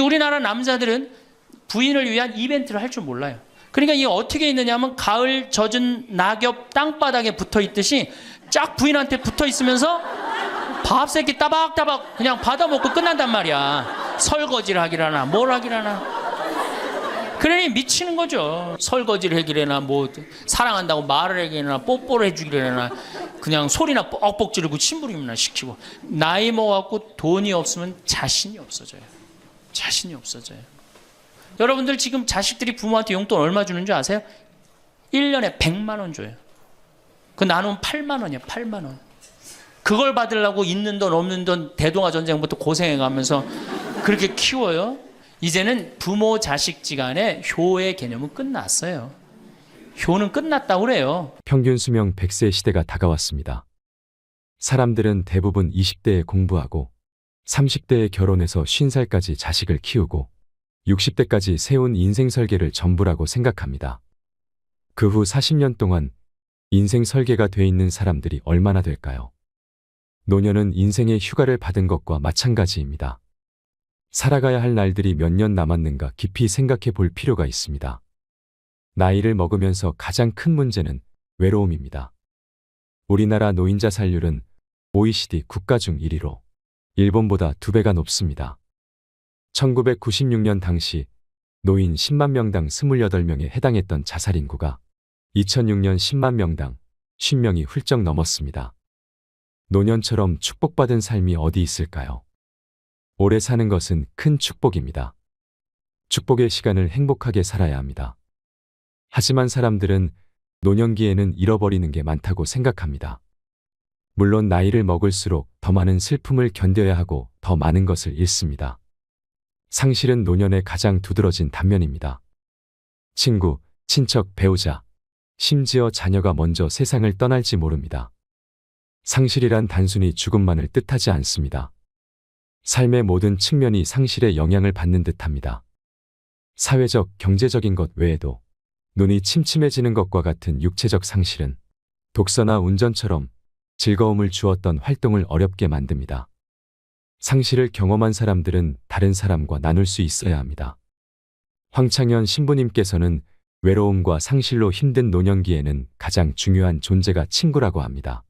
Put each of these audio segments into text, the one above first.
우리나라 남자들은 부인을 위한 이벤트를 할 줄 몰라요. 그러니까 이게 어떻게 있느냐면 가을 젖은 낙엽 땅바닥에 붙어 있듯이 쫙 부인한테 붙어 있으면서 밥 새끼 따박따박 그냥 받아먹고 끝난단 말이야. 설거지를 하기라나 뭘 하기라나. 그러니 미치는 거죠. 설거지를 해기래나 뭐 사랑한다고 말을 해기래나 뽀뽀를 해주기래나 그냥 소리나 뻑뻑 지르고 침부림이나 시키고. 나이 먹어갖고 돈이 없으면 자신이 없어져요. 자신이 없어져요. 여러분들 지금 자식들이 부모한테 용돈 얼마 주는 줄 아세요? 1년에 100만 원 줘요. 그 나누면 8만 원이야. 8만 원. 그걸 받으려고 있는 돈 없는 돈 대동아 전쟁부터 고생해가면서 그렇게 키워요. 이제는 부모 자식지간의 효의 개념은 끝났어요. 효는 끝났다고 그래요. 평균 수명 100세 시대가 다가왔습니다. 사람들은 대부분 20대에 공부하고 30대에 결혼해서 50살까지 자식을 키우고 60대까지 세운 인생 설계를 전부라고 생각합니다. 그 후 40년 동안 인생 설계가 돼 있는 사람들이 얼마나 될까요? 노년은 인생의 휴가를 받은 것과 마찬가지입니다. 살아가야 할 날들이 몇 년 남았는가 깊이 생각해 볼 필요가 있습니다. 나이를 먹으면서 가장 큰 문제는 외로움입니다. 우리나라 노인 자살률은 OECD 국가 중 1위로 일본보다 2배가 높습니다. 1996년 당시 노인 10만 명당 28명에 해당했던 자살 인구가 2006년 10만 명당 50명이 훌쩍 넘었습니다. 노년처럼 축복받은 삶이 어디 있을까요? 오래 사는 것은 큰 축복입니다. 축복의 시간을 행복하게 살아야 합니다. 하지만 사람들은 노년기에는 잃어버리는 게 많다고 생각합니다. 물론 나이를 먹을수록 더 많은 슬픔을 견뎌야 하고 더 많은 것을 잃습니다. 상실은 노년의 가장 두드러진 단면입니다. 친구, 친척, 배우자, 심지어 자녀가 먼저 세상을 떠날지 모릅니다. 상실이란 단순히 죽음만을 뜻하지 않습니다. 삶의 모든 측면이 상실의 영향을 받는 듯합니다. 사회적, 경제적인 것 외에도 눈이 침침해지는 것과 같은 육체적 상실은 독서나 운전처럼 즐거움을 주었던 활동을 어렵게 만듭니다. 상실을 경험한 사람들은 다른 사람과 나눌 수 있어야 합니다. 황창현 신부님께서는 외로움과 상실로 힘든 노년기에는 가장 중요한 존재가 친구라고 합니다.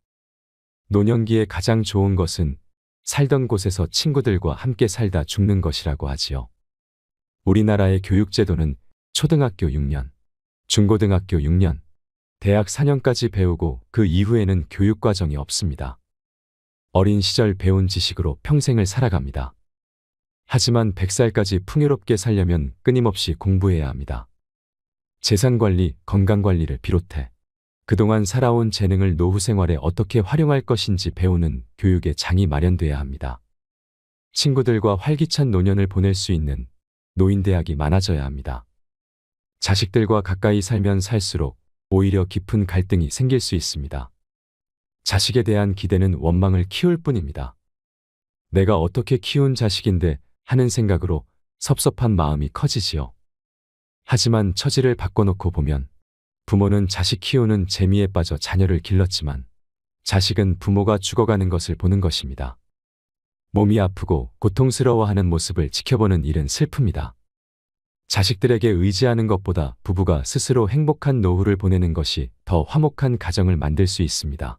노년기에 가장 좋은 것은 살던 곳에서 친구들과 함께 살다 죽는 것이라고 하지요. 우리나라의 교육제도는 초등학교 6년, 중고등학교 6년, 대학 4년까지 배우고 그 이후에는 교육과정이 없습니다. 어린 시절 배운 지식으로 평생을 살아갑니다. 하지만 100살까지 풍요롭게 살려면 끊임없이 공부해야 합니다. 재산관리, 건강관리를 비롯해 그동안 살아온 재능을 노후 생활에 어떻게 활용할 것인지 배우는 교육의 장이 마련돼야 합니다. 친구들과 활기찬 노년을 보낼 수 있는 노인대학이 많아져야 합니다. 자식들과 가까이 살면 살수록 오히려 깊은 갈등이 생길 수 있습니다. 자식에 대한 기대는 원망을 키울 뿐입니다. 내가 어떻게 키운 자식인데 하는 생각으로 섭섭한 마음이 커지지요. 하지만 처지를 바꿔놓고 보면 부모는 자식 키우는 재미에 빠져 자녀를 길렀지만 자식은 부모가 죽어가는 것을 보는 것입니다. 몸이 아프고 고통스러워하는 모습을 지켜보는 일은 슬픕니다. 자식들에게 의지하는 것보다 부부가 스스로 행복한 노후를 보내는 것이 더 화목한 가정을 만들 수 있습니다.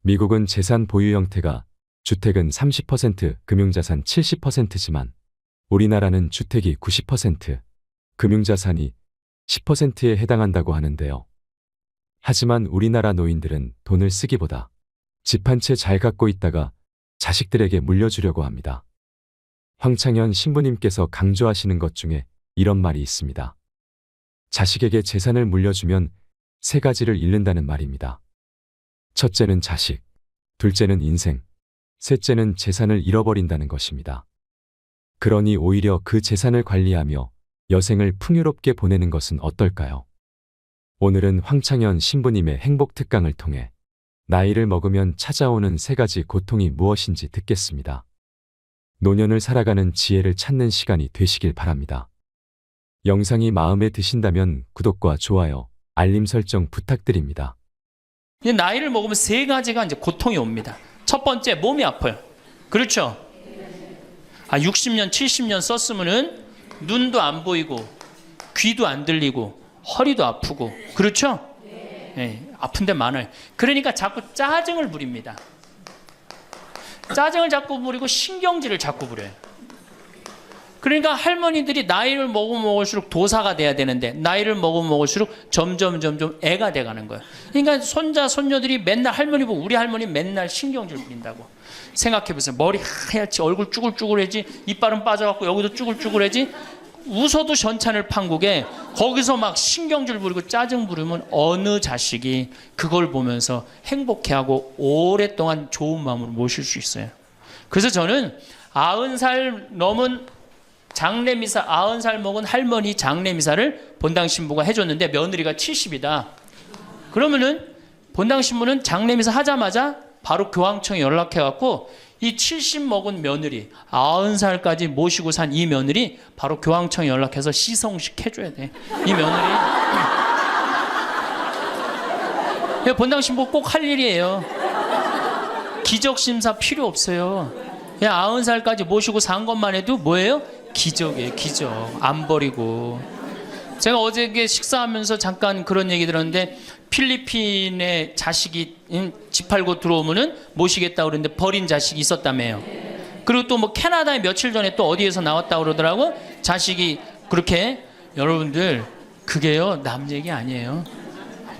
미국은 재산 보유 형태가 주택은 30%, 금융자산 70%지만 우리나라는 주택이 90%, 금융자산이 10%에 해당한다고 하는데요. 하지만 우리나라 노인들은 돈을 쓰기보다 집 한 채 잘 갖고 있다가 자식들에게 물려주려고 합니다. 황창현 신부님께서 강조하시는 것 중에 이런 말이 있습니다. 자식에게 재산을 물려주면 세 가지를 잃는다는 말입니다. 첫째는 자식, 둘째는 인생, 셋째는 재산을 잃어버린다는 것입니다. 그러니 오히려 그 재산을 관리하며 여생을 풍요롭게 보내는 것은 어떨까요? 오늘은 황창현 신부님의 행복 특강을 통해 나이를 먹으면 찾아오는 세 가지 고통이 무엇인지 듣겠습니다. 노년을 살아가는 지혜를 찾는 시간이 되시길 바랍니다. 영상이 마음에 드신다면 구독과 좋아요, 알림 설정 부탁드립니다. 나이를 먹으면 세 가지가 이제 고통이 옵니다. 첫 번째, 몸이 아파요. 그렇죠? 아 60년 70년 썼으면은 눈도 안 보이고 귀도 안 들리고 허리도 아프고 그렇죠? 네, 아픈 데 많아요. 그러니까 자꾸 짜증을 부립니다. 짜증을 자꾸 부리고 신경질을 자꾸 부려요. 그러니까 할머니들이 나이를 먹으면 먹을수록 도사가 돼야 되는데 나이를 먹으면 먹을수록 점점 애가 돼가는 거예요. 그러니까 손자 손녀들이 맨날 할머니 보고 우리 할머니 맨날 신경질 부린다고 생각해보세요. 머리 하얗지 얼굴 쭈글쭈글해지 이빨은 빠져갖고 여기도 쭈글쭈글해지 웃어도 전찬을 판국에 거기서 막 신경질 부리고 짜증 부리면 어느 자식이 그걸 보면서 행복해하고 오랫동안 좋은 마음으로 모실 수 있어요. 그래서 저는 90살 넘은 장례미사 90살 먹은 할머니 장례미사를 본당 신부가 해줬는데 며느리가 70이다. 그러면은 본당 신부는 장례미사 하자마자 바로 교황청에 연락해갖고 이 70 먹은 며느리 90살까지 모시고 산 이 며느리 바로 교황청에 연락해서 시성식 해줘야 돼. 이 며느리 본당 신부 꼭 할 일이에요. 기적 심사 필요 없어요. 그냥 90살까지 모시고 산 것만 해도 뭐예요? 기적이에요. 기적. 안 버리고. 제가 어저께 식사하면서 잠깐 그런 얘기 들었는데 필리핀에 자식이 집 팔고 들어오면은 모시겠다 그러는데 버린 자식이 있었다며요. 그리고 또 뭐 캐나다에 며칠 전에 또 어디에서 나왔다 그러더라고. 자식이 그렇게. 여러분들 그게요 남 얘기 아니에요.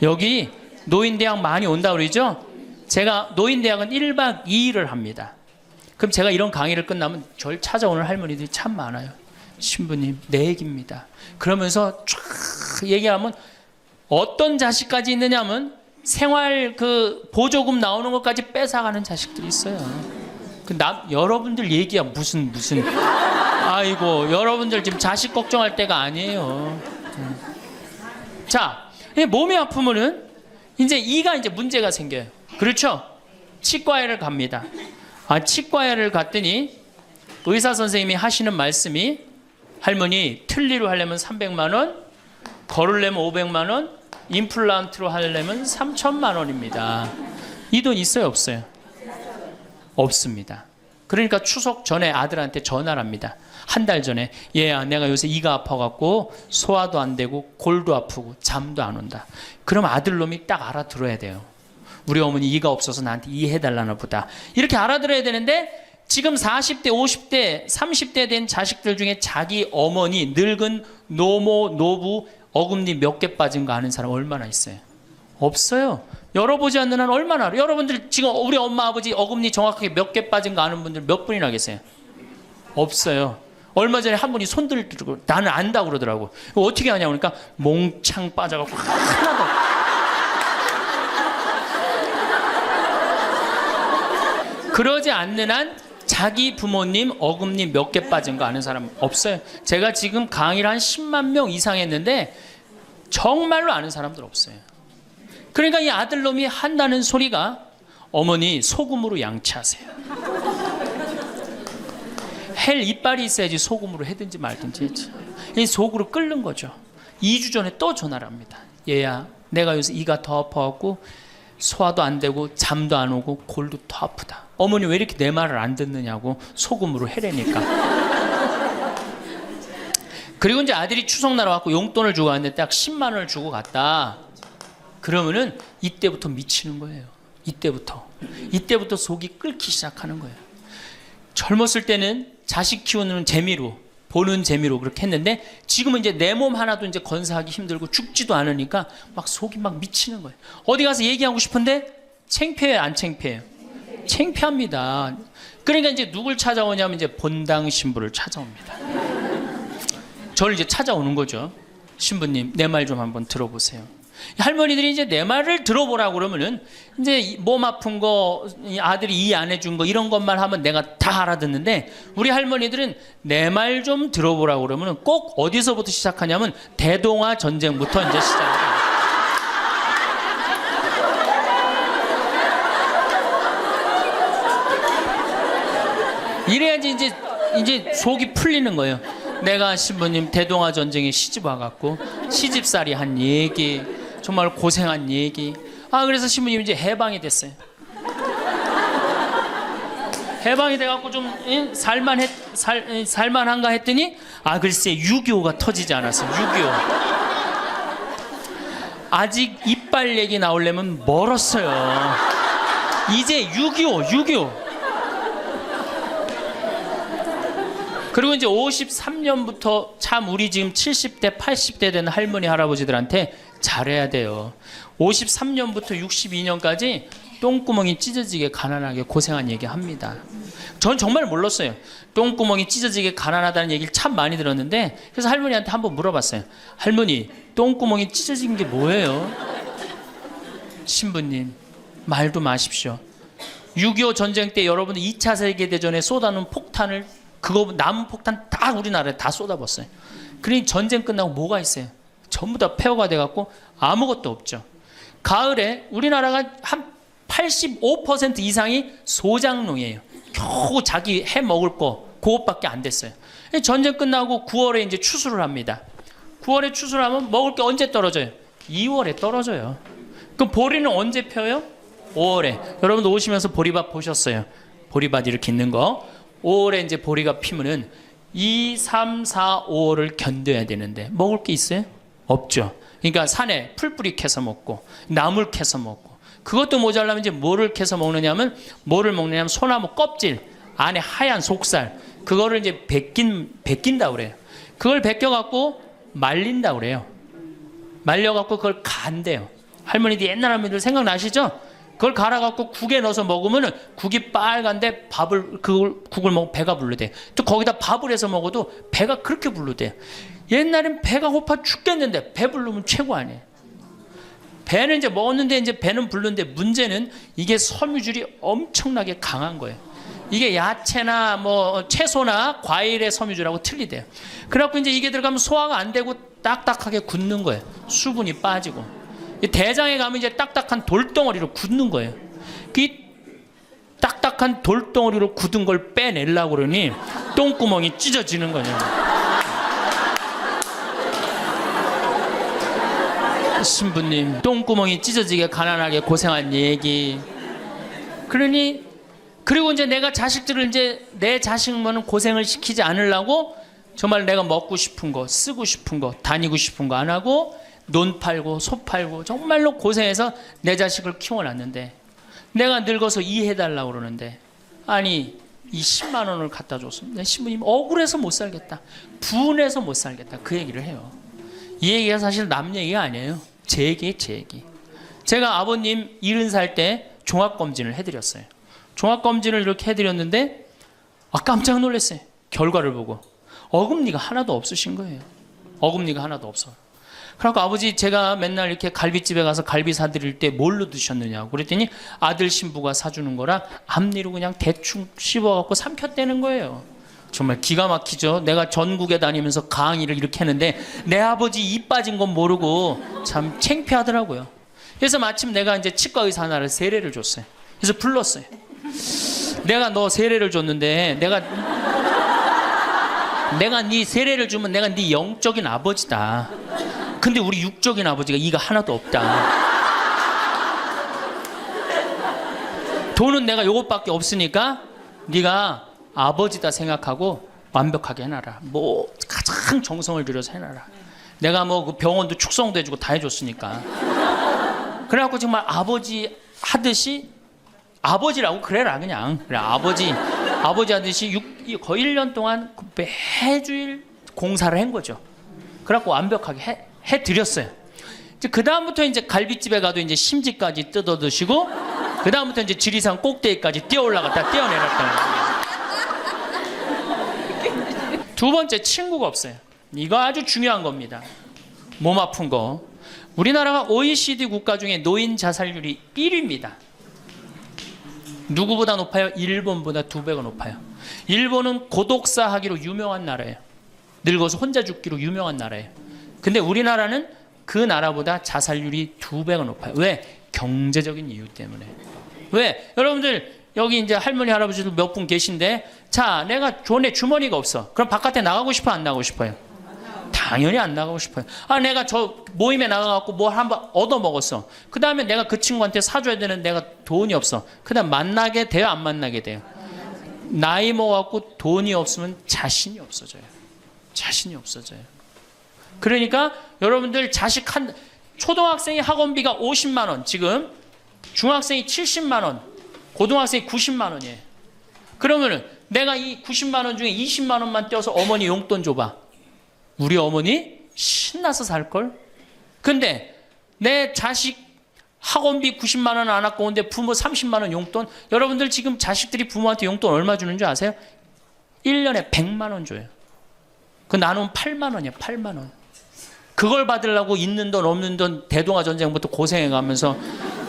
여기 노인대학 많이 온다 그러죠. 제가 노인대학은 1박 2일을 합니다. 그럼 제가 이런 강의를 끝나면 절 찾아오는 할머니들이 참 많아요. 신부님 내 얘기입니다. 그러면서 쫙 얘기하면 어떤 자식까지 있느냐면 생활 그 보조금 나오는 것까지 뺏어가는 자식들이 있어요. 여러분들 얘기야 무슨 아이고 여러분들 지금 자식 걱정할 때가 아니에요. 자 몸이 아프면은 이제 이가 이제 문제가 생겨요. 그렇죠? 치과에를 갑니다. 치과에를 갔더니 의사 선생님이 하시는 말씀이 할머니 틀니로 하려면 300만 원, 걸으려면 500만 원, 임플란트로 하려면 3천만 원입니다. 이 돈 있어요, 없어요? 없습니다. 그러니까 추석 전에 아들한테 전화를 합니다. 한 달 전에 얘야 내가 요새 이가 아파갖고 소화도 안 되고 골도 아프고 잠도 안 온다. 그럼 아들놈이 딱 알아들어야 돼요. 우리 어머니 이가 없어서 나한테 이해해달라나 보다. 이렇게 알아들어야 되는데 지금 40대, 50대, 30대 된 자식들 중에 자기 어머니, 늙은 노모, 노부, 어금니 몇 개 빠진 거 아는 사람 얼마나 있어요? 없어요. 열어보지 않는 한 얼마나 알아요? 여러분들 지금 우리 엄마, 아버지 어금니 정확하게 몇 개 빠진 거 아는 분들 몇 분이나 계세요? 없어요. 얼마 전에 한 분이 손 들고 나는 안다고 그러더라고. 어떻게 하냐고 그러니까 몽창 빠져갖고 하나도 그러지 않는 한 자기 부모님 어금니 몇 개 빠진 거 아는 사람 없어요. 제가 지금 강의를 한 10만 명 이상 했는데 정말로 아는 사람들 없어요. 그러니까 이 아들놈이 한다는 소리가 어머니 소금으로 양치하세요. 헬 이빨이 있어야지 소금으로 해든지 말든지 했지. 이 속으로 끓는 거죠. 2주 전에 또 전화를 합니다. 얘야 내가 요새 이가 더 아파갖고 소화도 안 되고 잠도 안 오고 골도 더 아프다. 어머니 왜 이렇게 내 말을 안 듣느냐고 소금으로 해래니까. 그리고 이제 아들이 추석날 와갖고 용돈을 주고 왔는데 딱 10만 원을 주고 갔다. 그러면은 이때부터 미치는 거예요. 이때부터 속이 끓기 시작하는 거예요. 젊었을 때는 자식 키우는 재미로 보는 재미로 그렇게 했는데 지금은 이제 내 몸 하나도 이제 건사하기 힘들고 죽지도 않으니까 막 속이 막 미치는 거예요. 어디 가서 얘기하고 싶은데 창피해요, 안 창피해요? 창피합니다. 그러니까 이제 누굴 찾아오냐면 이제 본당 신부를 찾아옵니다. 저를 이제 찾아오는 거죠. 신부님, 내 말 좀 한번 들어보세요. 할머니들이 이제 내 말을 들어보라고 그러면은 이제 몸 아픈 거, 아들이 이해 안 해준 거 이런 것만 하면 내가 다 알아듣는데 우리 할머니들은 내 말 좀 들어보라고 그러면은 꼭 어디서부터 시작하냐면 대동아 전쟁부터 이제 시작해요. 이래야지 이제 속이 풀리는 거예요. 내가 신부님 대동아 전쟁에 시집 와갖고 시집살이 한 얘기, 정말 고생한 얘기. 그래서 신부님 이제 해방이 됐어요. 해방이 돼갖고 좀 살만한가 했더니 글쎄 6.25가 터지지 않았어요. 6.25 아직 이빨 얘기 나오려면 멀었어요. 이제 6.25 그리고 이제 53년부터 참 우리 지금 70대 80대 된 할머니 할아버지들한테 잘해야 돼요. 53년부터 62년까지 똥구멍이 찢어지게 가난하게 고생한 얘기 합니다. 전 정말 몰랐어요. 똥구멍이 찢어지게 가난하다는 얘기를 참 많이 들었는데, 그래서 할머니한테 한번 물어봤어요. 할머니, 똥구멍이 찢어진 게 뭐예요? 신부님, 말도 마십시오. 6.25 전쟁 때 여러분 2차 세계대전에 쏟아놓은 폭탄을, 그거 남은 폭탄 다 우리나라에 다 쏟아붓어요. 그러니 전쟁 끝나고 뭐가 있어요? 전부 다 폐허가 돼갖고 아무것도 없죠. 가을에 우리나라가 한 85% 이상이 소작농이에요. 겨우 자기 해 먹을 거 그것밖에 안 됐어요. 전쟁 끝나고 9월에 이제 추수를 합니다. 9월에 추수를 하면 먹을 게 언제 떨어져요? 2월에 떨어져요. 그럼 보리는 언제 펴요? 5월에. 여러분도 오시면서 보리밭 보셨어요. 보리밭 이렇게 있는 거. 5월에 이제 보리가 피면은 2, 3, 4, 5월을 견뎌야 되는데 먹을 게 있어요? 없죠. 그러니까 산에 풀뿌리 캐서 먹고 나물 캐서 먹고, 그것도 모자라면 이제 뭐를 캐서 먹느냐면, 뭐를 먹느냐면 소나무 껍질 안에 하얀 속살, 그거를 이제 벗긴다 그래요. 그걸 벗겨갖고 말린다 그래요. 말려갖고 그걸 간대요. 할머니들, 옛날 할머니들 생각나시죠? 그걸 갈아갖고 국에 넣어서 먹으면 국이 빨간데 국을 먹으면 배가 부르대. 또 거기다 밥을 해서 먹어도 배가 그렇게 부르대. 옛날엔 배가 고파 죽겠는데 배 부르면 최고 아니에요. 배는 이제 먹었는데 이제 배는 부르는데, 문제는 이게 섬유질이 엄청나게 강한 거예요. 이게 야채나 뭐 채소나 과일의 섬유질하고 틀리대요. 그래갖고 이제 이게 들어가면 소화가 안 되고 딱딱하게 굳는 거예요. 수분이 빠지고. 대장에 가면 이제 딱딱한 돌덩어리로 굳는 거예요. 그 딱딱한 돌덩어리로 굳은 걸 빼내려고 그러니 똥구멍이 찢어지는 거예요. 신부님, 똥구멍이 찢어지게 가난하게 고생한 얘기. 그러니, 그리고 이제 내가 자식들을 이제 내 자식만은 고생을 시키지 않으려고 정말 내가 먹고 싶은 거, 쓰고 싶은 거, 다니고 싶은 거 안 하고 논 팔고 소 팔고 정말로 고생해서 내 자식을 키워놨는데, 내가 늙어서 이해해달라고 그러는데, 아니 이 10만 원을 갖다 줬습니다. 신부님 억울해서 못 살겠다, 분해서 못 살겠다, 그 얘기를 해요. 이 얘기가 사실 남 얘기가 아니에요. 제 얘기예요, 제 얘기. 제가 아버님 70살 때 종합검진을 해드렸어요. 종합검진을 이렇게 해드렸는데 깜짝 놀랐어요. 결과를 보고 어금니가 하나도 없으신 거예요. 어금니가 하나도 없어. 그래서 아버지, 제가 맨날 이렇게 갈비집에 가서 갈비 사드릴 때 뭘로 드셨느냐고 그랬더니 아들 신부가 사주는 거라 앞니로 그냥 대충 씹어갖고 삼켰다는 거예요. 정말 기가 막히죠. 내가 전국에 다니면서 강의를 이렇게 했는데 내 아버지 입 빠진 건 모르고 참 창피하더라고요. 그래서 마침 내가 이제 치과 의사 하나를 세례를 줬어요. 그래서 불렀어요. 내가 너 세례를 줬는데 내가 네 세례를 주면 내가 네 영적인 아버지다. 근데 우리 육적인 아버지가 이가 하나도 없다. 돈은 내가 요것밖에 없으니까 네가 아버지다 생각하고 완벽하게 해놔라. 뭐 가장 정성을 들여서 해놔라. 내가 뭐 그 병원도 축성도 해주고 다 해줬으니까. 그래갖고 정말 아버지 하듯이, 아버지라고 그래라 그냥. 그래, 아버지 하듯이 거의 1년 동안 매주일 공사를 한 거죠. 그래갖고 완벽하게 해드렸어요. 그 다음부터 이제 갈비집에 가도 이제 심지까지 뜯어 드시고, 그 다음부터 이제 지리산 꼭대기까지 뛰어 올라갔다 뛰어내렸다는 거예요. 두 번째, 친구가 없어요. 이거 아주 중요한 겁니다. 몸 아픈 거. 우리나라가 OECD 국가 중에 노인 자살률이 1위입니다. 누구보다 높아요? 일본보다 2배가 높아요. 일본은 고독사 하기로 유명한 나라예요. 늙어서 혼자 죽기로 유명한 나라예요. 근데 우리나라는 그 나라보다 자살률이 2배가 높아요. 왜? 경제적인 이유 때문에. 왜? 여러분들 여기 이제 할머니 할아버지들 몇 분 계신데, 자, 내가 돈에 주머니가 없어. 그럼 바깥에 나가고 싶어, 안 나가고 싶어요? 당연히 안 나가고 싶어요. 내가 저 모임에 나가갖고 뭘 한번 얻어 먹었어. 그 다음에 내가 그 친구한테 사줘야 되는 내가 돈이 없어. 그 다음 만나게 돼요, 안 만나게 돼요? 나이 먹어갖고 돈이 없으면 자신이 없어져요. 자신이 없어져요. 그러니까 여러분들 자식 초등학생이 학원비가 50만 원, 지금 중학생이 70만 원, 고등학생이 90만 원이에요. 그러면은 내가 이 90만 원 중에 20만 원만 떼어서 어머니 용돈 줘봐. 우리 어머니 신나서 살걸? 근데 내 자식 학원비 90만 원 안 아까운데 부모 30만 원 용돈? 여러분들 지금 자식들이 부모한테 용돈 얼마 주는 줄 아세요? 1년에 100만 원 줘요. 그 나누면 8만 원이야, 8만 원. 그걸 받으려고 있는 돈 없는 돈 대동아 전쟁부터 고생해가면서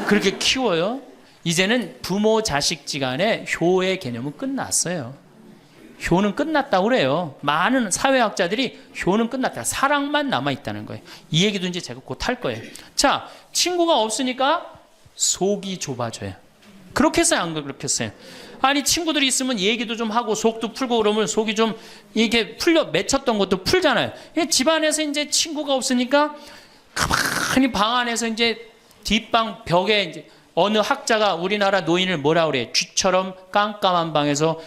그렇게 키워요. 이제는 부모 자식지간의 효의 개념은 끝났어요. 효는 끝났다고 그래요. 많은 사회학자들이 효는 끝났다. 사랑만 남아있다는 거예요. 이 얘기도 이제 제가 곧 할 거예요. 자, 친구가 없으니까 속이 좁아져요. 그렇게 했어요? 안 그렇겠어요? 아니, 친구들이 있으면 얘기도 좀 하고 속도 풀고 그러면 속이 좀 이렇게 풀려 맺혔던 것도 풀잖아요. 집안에서 이제 친구가 없으니까 가만히 방 안에서 이제 뒷방 벽에 이제 어느 학자가 우리나라 노인을 뭐라 그래? 쥐처럼 깜깜한 방에서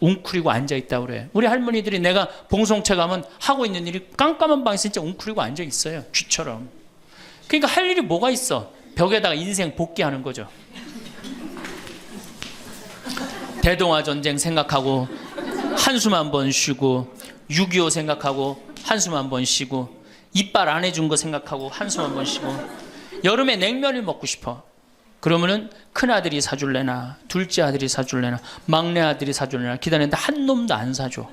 웅크리고 앉아있다고 그래. 우리 할머니들이 내가 봉송체 가면 하고 있는 일이 깜깜한 방에서 진짜 웅크리고 앉아있어요. 쥐처럼. 그러니까 할 일이 뭐가 있어? 벽에다가 인생 복귀하는 거죠. 대동아 전쟁 생각하고 한숨 한 번 쉬고 6.25 생각하고 한숨 한 번 쉬고 이빨 안 해준 거 생각하고 한숨 한 번 쉬고 여름에 냉면을 먹고 싶어. 그러면은 큰아들이 사줄래나 둘째 아들이 사줄래나 막내 아들이 사줄래나 기다리는데 한 놈도 안 사줘.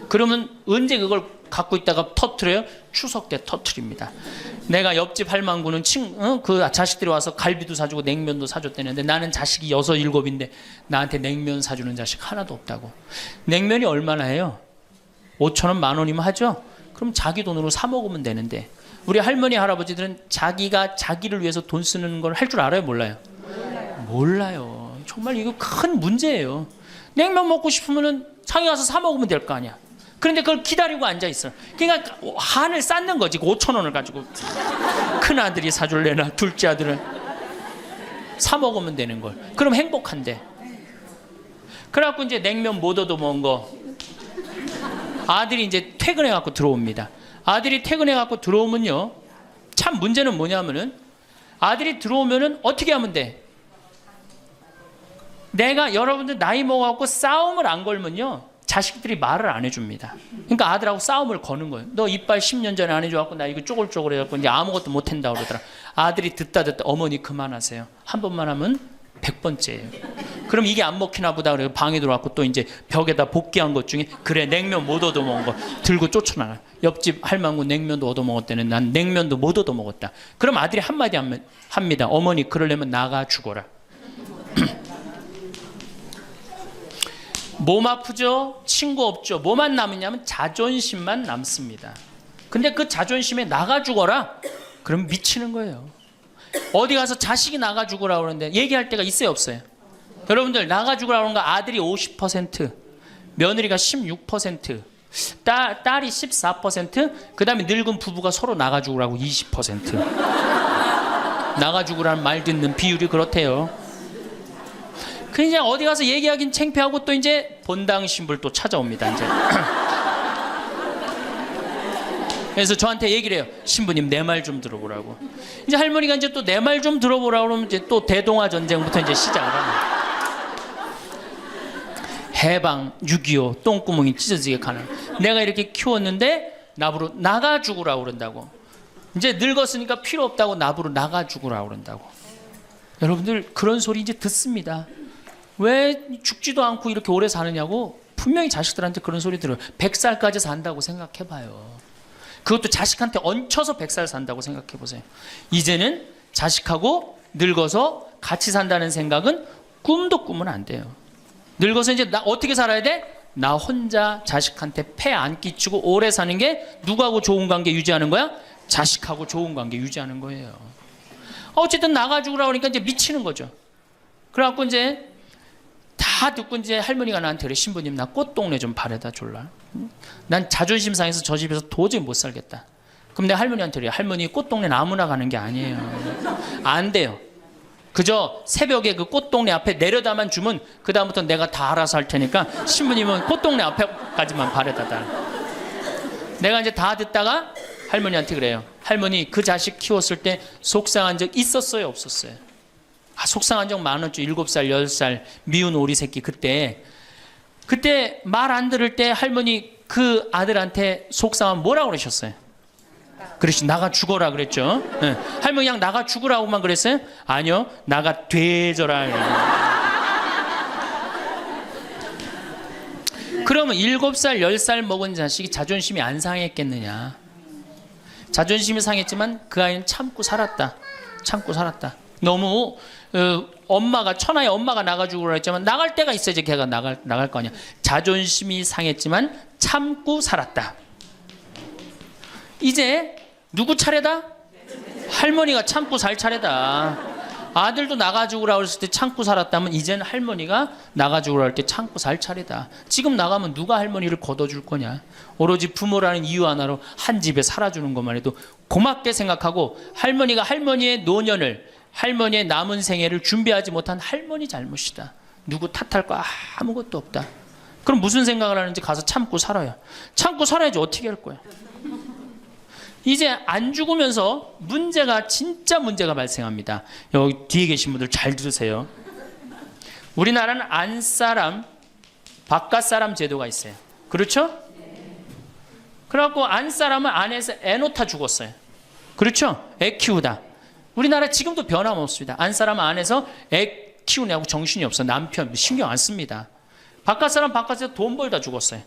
그러면 언제 그걸 갖고 있다가 터트려요? 추석 때 터트립니다. 내가 옆집 할망구는 그 자식들이 와서 갈비도 사주고 냉면도 사줬다는데 나는 자식이 6, 7인데 나한테 냉면 사주는 자식 하나도 없다고. 냉면이 얼마나 해요? 5천 원, 10,000원이면 하죠? 그럼 자기 돈으로 사 먹으면 되는데 우리 할머니 할아버지들은 자기가 자기를 위해서 돈 쓰는 걸 할 줄 알아요? 몰라요? 몰라요. 정말 이거 큰 문제예요. 냉면 먹고 싶으면 상해 가서 사 먹으면 될 거 아니야. 그런데 그걸 기다리고 앉아 있어. 그러니까 한을 쌓는 거지. 5천 원을 가지고 큰 아들이 사줄래나 둘째 아들은 사 먹으면 되는 걸. 그럼 행복한데. 그래갖고 이제 냉면 못 얻어 먹은 거 아들이 이제 퇴근해 갖고 들어옵니다. 아들이 퇴근해 갖고 들어오면요, 참 문제는 뭐냐면은 아들이 들어오면은 어떻게 하면 돼? 내가 여러분들 나이 먹어갖고 싸움을 안 걸면요 자식들이 말을 안 해줍니다. 그러니까 아들하고 싸움을 거는 거예요. 너 이빨 10년 전에 안 해줘갖고 나 이거 쪼글쪼글 해갖고 이제 아무것도 못한다고 그러더라. 아들이 듣다 어머니 그만하세요. 한 번만 하면 100번째예요. 그럼 이게 안 먹히나 보다 그래요. 방에 들어왔고 또 이제 벽에다 복귀한 것 중에 그래 냉면 못 얻어먹은 거 들고 쫓아나가. 옆집 할망구 냉면도 얻어먹었다는 난 냉면도 못 얻어먹었다. 그럼 아들이 한마디 합니다. 어머니 그러려면 나가 죽어라. 몸 아프죠? 친구 없죠? 뭐만 남으냐면 자존심만 남습니다. 근데 그 자존심에 나가 죽어라? 그럼 미치는 거예요. 어디 가서 자식이 나가 죽으라 그러는데 얘기할 때가 있어요 없어요? 여러분들 나가 죽으라 그러는 거 아들이 50%, 며느리가 16%, 딸이 14%, 그 다음에 늙은 부부가 서로 나가 죽으라고 20%. 나가 죽으라는 말 듣는 비율이 그렇대요. 그 이제 어디 가서 얘기하긴 창피하고 또 이제 본당 신불 또 찾아옵니다. 이제. 그래서 저한테 얘기를 해요. 신부님 내 말 좀 들어보라고. 이제 할머니가 이제 또 내 말 좀 들어보라고 그러면 이제 또 대동아 전쟁부터 이제 시작을 합니다. 해방 6.25 똥구멍이 찢어지게 가는. 내가 이렇게 키웠는데 나부로 나가 죽으라고 그런다고. 이제 늙었으니까 필요 없다고 나부로 나가 죽으라고 그런다고. 여러분들 그런 소리 이제 듣습니다. 왜 죽지도 않고 이렇게 오래 사느냐고 분명히 자식들한테 그런 소리 들어요. 100살까지 산다고 생각해봐요. 그것도 자식한테 얹혀서 100살 산다고 생각해보세요. 이제는 자식하고 늙어서 같이 산다는 생각은 꿈도 꾸면 안 돼요. 늙어서 이제 나 어떻게 살아야 돼? 나 혼자 자식한테 폐 안 끼치고 오래 사는 게 누구하고 좋은 관계 유지하는 거야? 자식하고 좋은 관계 유지하는 거예요. 어쨌든 나가 죽으라 그러니까 이제 미치는 거죠. 그래갖고 이제 다 듣고 이제 할머니가 나한테 그래. 신부님 나 꽃동네 좀 바래다 줄라. 난 자존심 상해서 저 집에서 도저히 못 살겠다. 그럼 내가 할머니한테 그래. 할머니 꽃동네는 아무나 가는 게 아니에요. 안 돼요. 그저 새벽에 그 꽃동네 앞에 내려다만 주면 그다음부터 내가 다 알아서 할 테니까 신부님은 꽃동네 앞에까지만 바래다 달. 내가 이제 다 듣다가 할머니한테 그래요. 할머니, 그 자식 키웠을 때 속상한 적 있었어요, 없었어요? 속상한 적 많았죠. 7살, 10살 미운 오리 새끼. 그때 말 안 들을 때 할머니 그 아들한테 속상하면 뭐라고 그러셨어요? 그렇지, 나가 죽어라 그랬죠. 네. 할머니 그냥 나가 죽으라고만 그랬어요? 아니요, 나가 되져라. 그러면 7살, 10살 먹은 자식이 자존심이 안 상했겠느냐? 자존심이 상했지만 그 아이는 참고 살았다. 너무 엄마가, 천하의 엄마가 나가 죽으라 했지만 나갈 때가 있어야지 걔가 나갈 거 아니야. 자존심이 상했지만 참고 살았다. 이제 누구 차례다? 할머니가 참고 살 차례다. 아들도 나가 죽으라 그랬을 때 참고 살았다면 이제는 할머니가 나가 죽으라 할 때 참고 살 차례다. 지금 나가면 누가 할머니를 걷어줄 거냐? 오로지 부모라는 이유 하나로 한 집에 살아주는 것만 해도 고맙게 생각하고, 할머니가 할머니의 노년을, 할머니의 남은 생애를 준비하지 못한 할머니 잘못이다. 누구 탓할 거 아무것도 없다. 그럼 무슨 생각을 하는지 가서 참고 살아요. 참고 살아야지 어떻게 할 거야. 이제 안 죽으면서 진짜 문제가 발생합니다. 여기 뒤에 계신 분들 잘 들으세요. 우리나라는 안사람, 바깥사람 제도가 있어요. 그렇죠? 그래갖고 안사람은 안에서 애 놓다 죽었어요. 그렇죠? 애 키우다. 우리나라 지금도 변함없습니다. 안사람은 안에서 애 키우냐고 정신이 없어. 남편 신경 안 씁니다. 바깥사람 바깥에서 돈 벌다 죽었어요.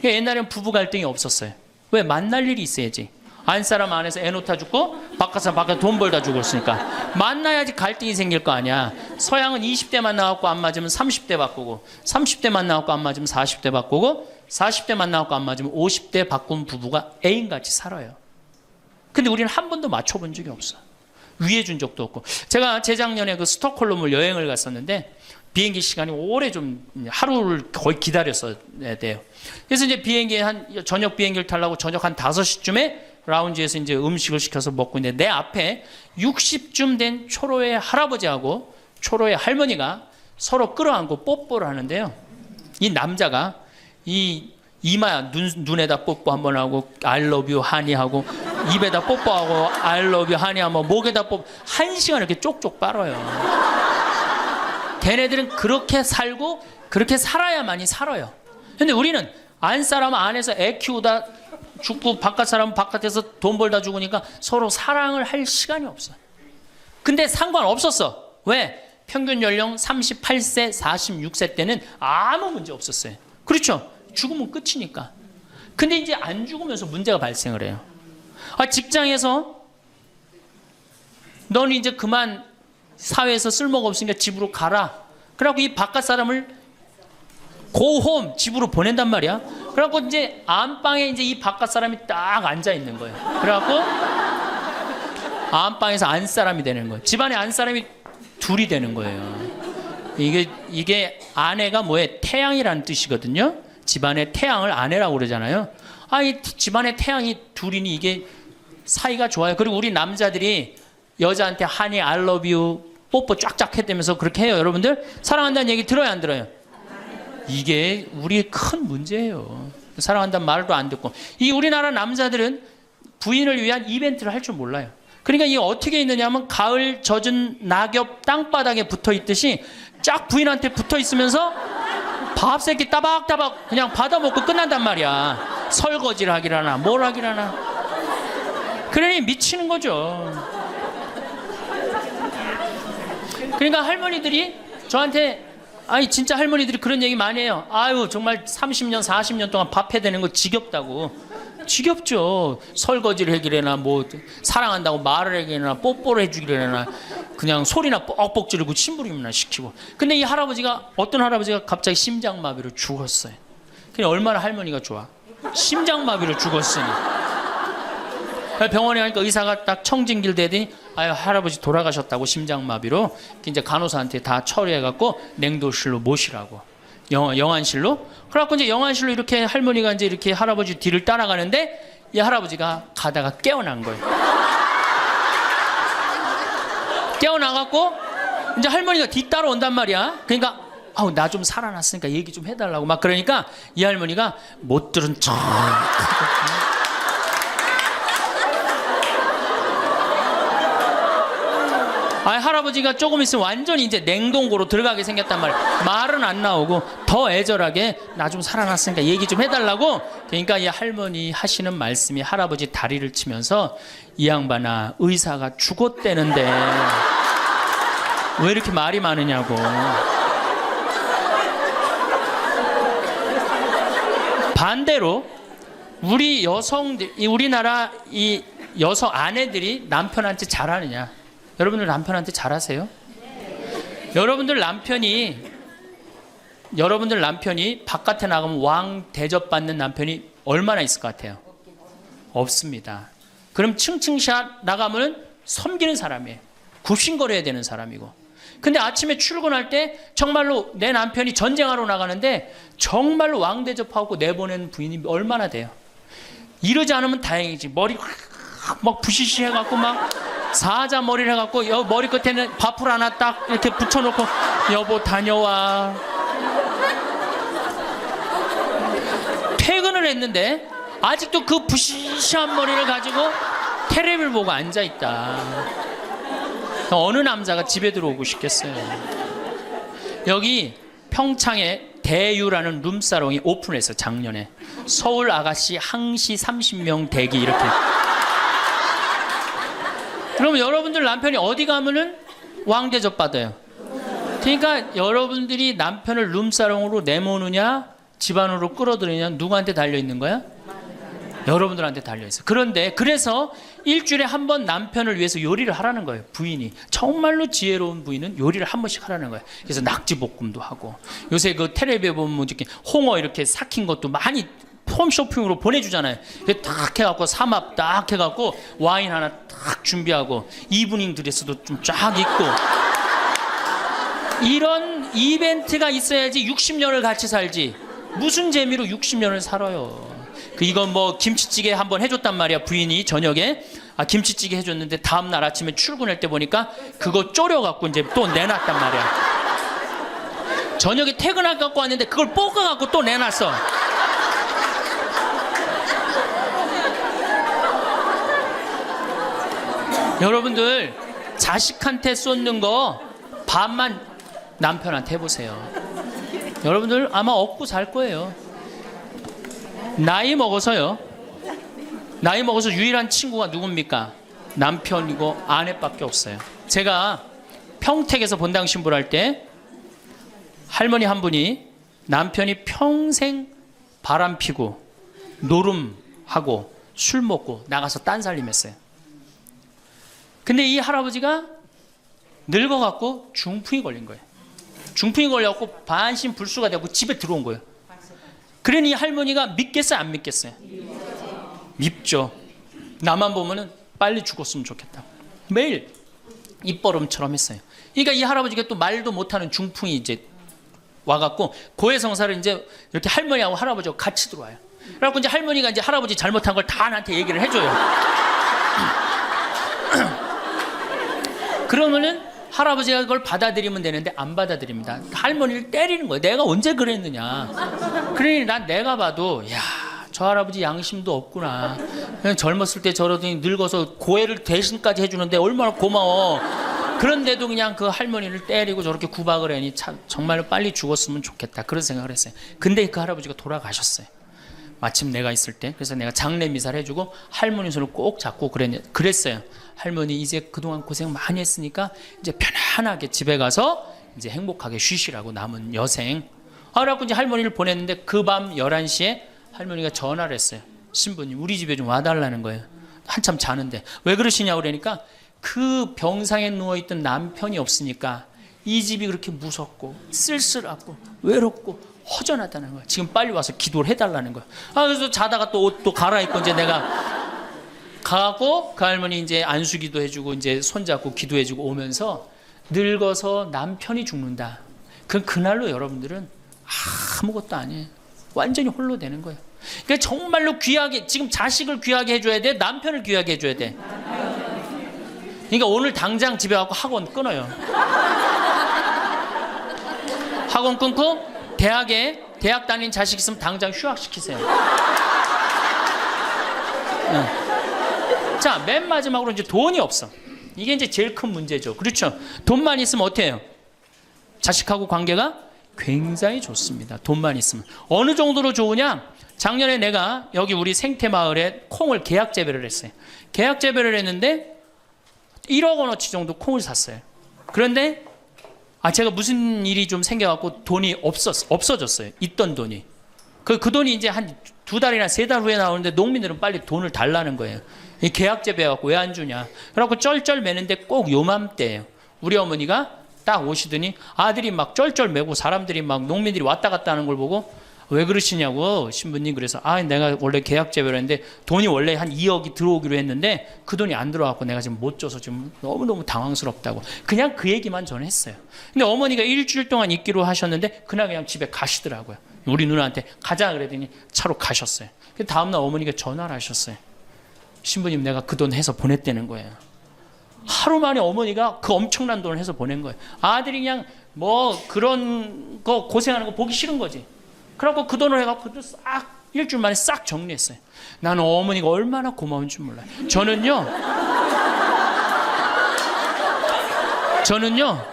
옛날에는 부부 갈등이 없었어요. 왜? 만날 일이 있어야지. 안사람 안에서 애 놓다 죽고 바깥사람 바깥에 돈 벌다 죽었으니까 만나야지 갈등이 생길 거 아니야. 서양은 20대만 나왔고 안 맞으면 30대 바꾸고, 30대만 나왔고 안 맞으면 40대 바꾸고, 40대만 나왔고 안 맞으면 50대 바꾼 부부가 애인같이 살아요. 근데 우리는 한 번도 맞춰본 적이 없어. 위해 준 적도 없고. 제가 재작년에 그 스톡홀름을 여행을 갔었는데 비행기 시간이 오래 좀 하루를 거의 기다렸어야 돼요. 그래서 이제 저녁 비행기를 타려고 저녁 한 5시쯤에 라운지에서 이제 음식을 시켜서 먹고 있는데 내 앞에 60쯤 된 초로의 할아버지하고 초로의 할머니가 서로 끌어안고 뽀뽀를 하는데요. 이 남자가 이 이마야 눈에다 뽀뽀 한번 하고 I love you 하니 하고, 입에다 뽀뽀하고 I love you 하니 하고, 목에다 뽀뽀 1시간 이렇게 쪽쪽 빨아요. 걔네들은 그렇게 살고 그렇게 살아야만이 살아요. 근데 우리는 안사람은 안에서 애 키우다 죽고 바깥사람은 바깥에서 돈 벌다 죽으니까 서로 사랑을 할 시간이 없어요. 근데 상관없었어. 왜? 평균 연령 38세, 46세 때는 아무 문제 없었어요. 그렇죠? 죽으면 끝이니까. 근데 이제 안 죽으면서 문제가 발생을 해요. 직장에서 너는 이제 그만 사회에서 쓸모가 없으니까 집으로 가라. 그래갖고 이 바깥 사람을 고홈 집으로 보낸단 말이야. 그래갖고 이제 안방에 이제 이 바깥 사람이 딱 앉아 있는 거예요. 그래갖고 안방에서 안 사람이 되는 거예요. 집안에 안 사람이 둘이 되는 거예요. 이게 아내가 뭐예요? 태양이라는 뜻이거든요. 집안의 태양을 아내라고 그러잖아요. 이 집안의 태양이 둘이니 이게 사이가 좋아요. 그리고 우리 남자들이 여자한테 하니 I love you 뽀뽀 쫙쫙 해대면서 그렇게 해요. 여러분들 사랑한다는 얘기 들어요, 안 들어요? 이게 우리의 큰 문제예요. 사랑한다는 말도 안 듣고. 이 우리나라 남자들은 부인을 위한 이벤트를 할 줄 몰라요. 그러니까 이게 어떻게 있느냐면 가을 젖은 낙엽 땅바닥에 붙어 있듯이 쫙 부인한테 붙어 있으면서 밥 새끼 따박따박 그냥 받아먹고 끝난단 말이야. 설거지를 하기라나 뭘 하기라나. 그러니 미치는 거죠. 그러니까 할머니들이 저한테 진짜 할머니들이 그런 얘기 많이 해요. 아유 정말 30년 40년 동안 밥 해대는 거 지겹다고. 지겹죠. 설거지를 해기래나 뭐 사랑한다고 말을 해기래나 뽀뽀를 해주기래나 그냥 소리나 뻑뻑 지르고 심부름이나 시키고. 근데 이 할아버지가 어떤 할아버지가 갑자기 심장마비로 죽었어요. 그냥 얼마나 할머니가 좋아. 심장마비로 죽었으니. 병원에 가니까 의사가 딱 청진길 대더니 할아버지 돌아가셨다고 심장마비로. 이제 간호사한테 다 처리해갖고 냉도실로 모시라고. 영안실로. 그래갖고 이제 영안실로 이렇게 할머니가 이제 이렇게 할아버지 뒤를 따라가는데 이 할아버지가 가다가 깨어난 거예요. 깨어나갖고 이제 할머니가 뒤따라 온단 말이야. 그러니까 아우 나 좀 살아났으니까 얘기 좀 해달라고 막 그러니까 이 할머니가 못 들은 척. 할아버지가 조금 있으면 완전히 이제 냉동고로 들어가게 생겼단 말이야. 말은 안 나오고 더 애절하게 나 좀 살아났으니까 얘기 좀 해달라고. 그러니까 이 할머니 하시는 말씀이 할아버지 다리를 치면서 이 양반아 의사가 죽었대는데 왜 이렇게 말이 많으냐고. 반대로 우리 여성들, 우리나라 이 여성 아내들이 남편한테 잘하느냐? 여러분들 남편한테 잘하세요? 여러분들 남편이 바깥에 나가면 왕 대접받는 남편이 얼마나 있을 것 같아요? 없습니다. 그럼 층층샷 나가면 섬기는 사람이에요. 굽신거려야 되는 사람이고. 근데 아침에 출근할 때 정말로 내 남편이 전쟁하러 나가는데 정말로 왕 대접하고 내보내는 부인이 얼마나 돼요? 이러지 않으면 다행이지. 머리 막 부시시 해갖고 막 사자 머리를 해갖고 머리 끝에는 밥풀 하나 딱 이렇게 붙여놓고 여보 다녀와. 퇴근을 했는데 아직도 그 부시시한 머리를 가지고 테레비를 보고 앉아있다. 어느 남자가 집에 들어오고 싶겠어요. 여기 평창에 대유라는 룸사롱이 오픈했어요. 작년에. 서울 아가씨 항시 30명 대기 이렇게. 그러면 여러분들 남편이 어디 가면은 왕대접 받아요. 그러니까 여러분들이 남편을 룸사롱으로 내모느냐 집안으로 끌어들이냐 누구한테 달려있는 거야? 여러분들한테 달려있어요. 그런데 그래서 일주일에 한 번 남편을 위해서 요리를 하라는 거예요. 부인이. 정말로 지혜로운 부인은 요리를 한 번씩 하라는 거예요. 그래서 낙지볶음도 하고 요새 그 텔레비에 보면 뭐 이렇게 홍어 이렇게 삭힌 것도 많이 홈쇼핑으로 보내주잖아요. 딱 해갖고 삼합 딱 해갖고 와인 하나 딱 준비하고 이브닝 드레스도 좀 쫙 입고 이런 이벤트가 있어야지 60년을 같이 살지. 무슨 재미로 60년을 살아요. 이건 뭐 김치찌개 한번 해줬단 말이야. 부인이 저녁에 김치찌개 해줬는데 다음날 아침에 출근할 때 보니까 그거 졸여갖고 이제 또 내놨단 말이야. 저녁에 퇴근할 갖고 왔는데 그걸 볶아갖고 또 내놨어. 여러분들 자식한테 쏟는 거 반만 남편한테 해보세요. 여러분들 아마 얻고 살 거예요. 나이 먹어서 유일한 친구가 누굽니까? 남편이고 아내밖에 없어요. 제가 평택에서 본당 신부를 할 때 할머니 한 분이 남편이 평생 바람 피고 노름하고 술 먹고 나가서 딴살림했어요. 근데 이 할아버지가 늙어갖고 중풍이 걸린 거예요. 중풍이 걸려갖고 반신불수가 되고 집에 들어온 거예요. 그러니 이 할머니가 믿겠어요, 안 믿겠어요? 밉죠. 나만 보면은 빨리 죽었으면 좋겠다. 매일 입버릇처럼 했어요. 그러니까 이 할아버지가 또 말도 못하는 중풍이 이제 와갖고 고해성사를 이제 이렇게 할머니하고 할아버지하고 같이 들어와요. 그래갖고 이제 할머니가 이제 할아버지 잘못한 걸 다 나한테 얘기를 해줘요. 그러면은 할아버지가 그걸 받아들이면 되는데 안 받아들입니다. 할머니를 때리는 거예요. 내가 언제 그랬느냐. 그러니 난 내가 봐도 야, 저 할아버지 양심도 없구나. 그냥 젊었을 때 저러더니 늙어서 고해를 대신까지 해주는데 얼마나 고마워. 그런데도 그냥 그 할머니를 때리고 저렇게 구박을 하니 참 정말로 빨리 죽었으면 좋겠다. 그런 생각을 했어요. 근데 그 할아버지가 돌아가셨어요. 마침 내가 있을 때. 그래서 내가 장례 미사를 해주고 할머니 손을 꼭 잡고 그랬어요. 할머니 이제 그동안 고생 많이 했으니까 이제 편안하게 집에 가서 이제 행복하게 쉬시라고 남은 여생. 그래갖고 이제 할머니를 보냈는데 그 밤 11시에 할머니가 전화를 했어요. 신부님 우리 집에 좀 와달라는 거예요. 한참 자는데. 왜 그러시냐고 그러니까 그 병상에 누워있던 남편이 없으니까 이 집이 그렇게 무섭고 쓸쓸하고 외롭고 허전하다는 거야. 지금 빨리 와서 기도를 해달라는 거야. 그래서 자다가 또 옷도 갈아입고 이제 내가 가고 그 할머니 이제 안수기도 해주고 이제 손잡고 기도해주고 오면서 늙어서 남편이 죽는다. 그날로 여러분들은 아무것도 아니에요. 완전히 홀로 되는 거예요. 그러니까 정말로 귀하게 지금 자식을 귀하게 해줘야 돼. 남편을 귀하게 해줘야 돼. 그러니까 오늘 당장 집에 가고 학원 끊어요. 학원 끊고 대학 다니는 자식 있으면 당장 휴학시키세요. 자, 맨 마지막으로 이제 돈이 없어. 이게 이제 제일 큰 문제죠. 그렇죠? 돈만 있으면 어떻게 해요? 자식하고 관계가 굉장히 좋습니다. 돈만 있으면. 어느 정도로 좋으냐? 작년에 내가 여기 우리 생태마을에 콩을 계약 재배를 했어요. 계약 재배를 했는데 1억 원어치 정도 콩을 샀어요. 그런데 제가 무슨 일이 좀 생겨갖고 돈이 없어졌어요. 있던 돈이. 그 돈이 이제 한 2달이나 3달 후에 나오는데 농민들은 빨리 돈을 달라는 거예요. 이 계약 재배해갖고 왜 안 주냐. 그래갖고 쩔쩔 매는데 꼭 요맘때예요. 우리 어머니가 딱 오시더니 아들이 막 쩔쩔 매고 사람들이 막 농민들이 왔다 갔다 하는 걸 보고 왜 그러시냐고 신부님. 그래서 내가 원래 계약 재배를 했는데 돈이 원래 한 2억이 들어오기로 했는데 그 돈이 안 들어왔고 내가 지금 못 줘서 지금 너무너무 당황스럽다고 그냥 그 얘기만 저는 했어요. 근데 어머니가 일주일 동안 있기로 하셨는데 그냥 집에 가시더라고요. 우리 누나한테 가자 그랬더니 차로 가셨어요. 그 다음날 어머니가 전화를 하셨어요. 신부님 내가 그 돈 해서 보냈다는 거예요. 하루 만에 어머니가 그 엄청난 돈을 해서 보낸 거예요. 아들이 그냥 뭐 그런 거 고생하는 거 보기 싫은 거지. 그래갖고 그 돈을 해갖고 싹 일주일 만에 싹 정리했어요. 나는 어머니가 얼마나 고마운 줄 몰라요. 저는요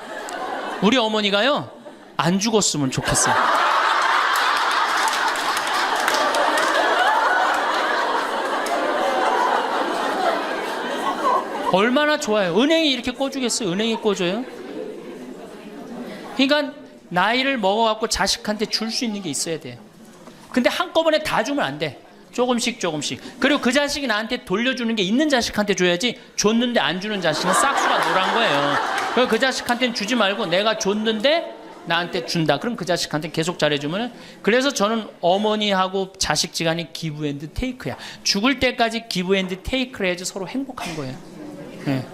우리 어머니가요 안 죽었으면 좋겠어요. 얼마나 좋아요. 은행이 이렇게 꿔주겠어요? 은행이 꿔줘요? 그러니까 나이를 먹어갖고 자식한테 줄 수 있는 게 있어야 돼요. 근데 한꺼번에 다 주면 안 돼. 조금씩. 그리고 그 자식이 나한테 돌려주는 게 있는 자식한테 줘야지 줬는데 안 주는 자식은 싹수가 노란 거예요. 그래서 그 자식한테는 주지 말고 내가 줬는데 나한테 준다. 그럼 그 자식한테 계속 잘해주면. 그래서 저는 어머니하고 자식 지간이 기브 앤드 테이크야. 죽을 때까지 기브 앤드 테이크를 해야지 서로 행복한 거예요. 네.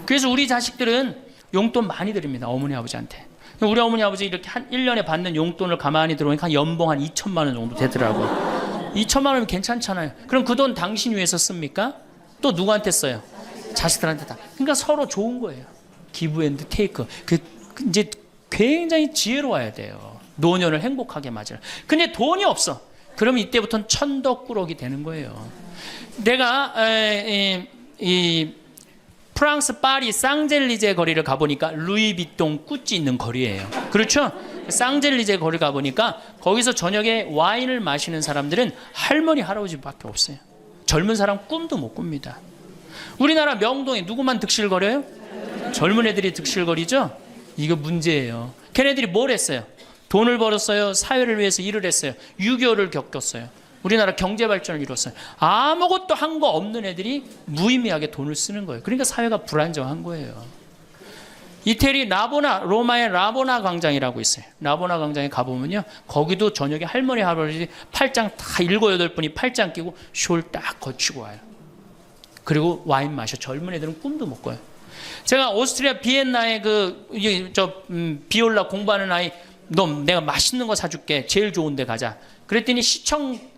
그래서 우리 자식들은 용돈 많이 드립니다. 어머니 아버지한테. 우리 어머니 아버지 이렇게 한 1년에 받는 용돈을 가만히 들어보니까 연봉 한 2천만 원 정도 되더라고요. 2천만 원이면 괜찮잖아요. 그럼 그 돈 당신 위해서 씁니까? 또 누구한테 써요? 자식들한테 다. 그러니까 서로 좋은 거예요. 기브 앤드 테이크. 이제 굉장히 지혜로워야 돼요. 노년을 행복하게 맞으려. 근데 돈이 없어. 그러면 이때부터는 천덕꾸러기 되는 거예요. 내가 프랑스 파리 쌍젤리제 거리를 가보니까 루이비통 구찌 있는 거리예요. 그렇죠? 쌍젤리제 거리 가보니까 거기서 저녁에 와인을 마시는 사람들은 할머니 할아버지밖에 없어요. 젊은 사람 꿈도 못 꿉니다. 우리나라 명동에 누구만 득실거려요? 젊은 애들이 득실거리죠? 이거 문제예요. 걔네들이 뭘 했어요? 돈을 벌었어요. 사회를 위해서 일을 했어요. 6.25를 겪었어요. 우리나라 경제 발전을 이뤘어요. 아무것도 한 거 없는 애들이 무의미하게 돈을 쓰는 거예요. 그러니까 사회가 불안정한 거예요. 이태리 로마의 라보나 광장이라고 있어요. 라보나 광장에 가보면요. 거기도 저녁에 할머니 할아버지 팔짱 다 7, 8분이 팔짱 끼고 숄 딱 거치고 와요. 그리고 와인 마셔. 젊은 애들은 꿈도 못 꿔요. 제가 오스트리아 비엔나에 비올라 공부하는 아이, 너 내가 맛있는 거 사줄게. 제일 좋은 데 가자. 그랬더니 시청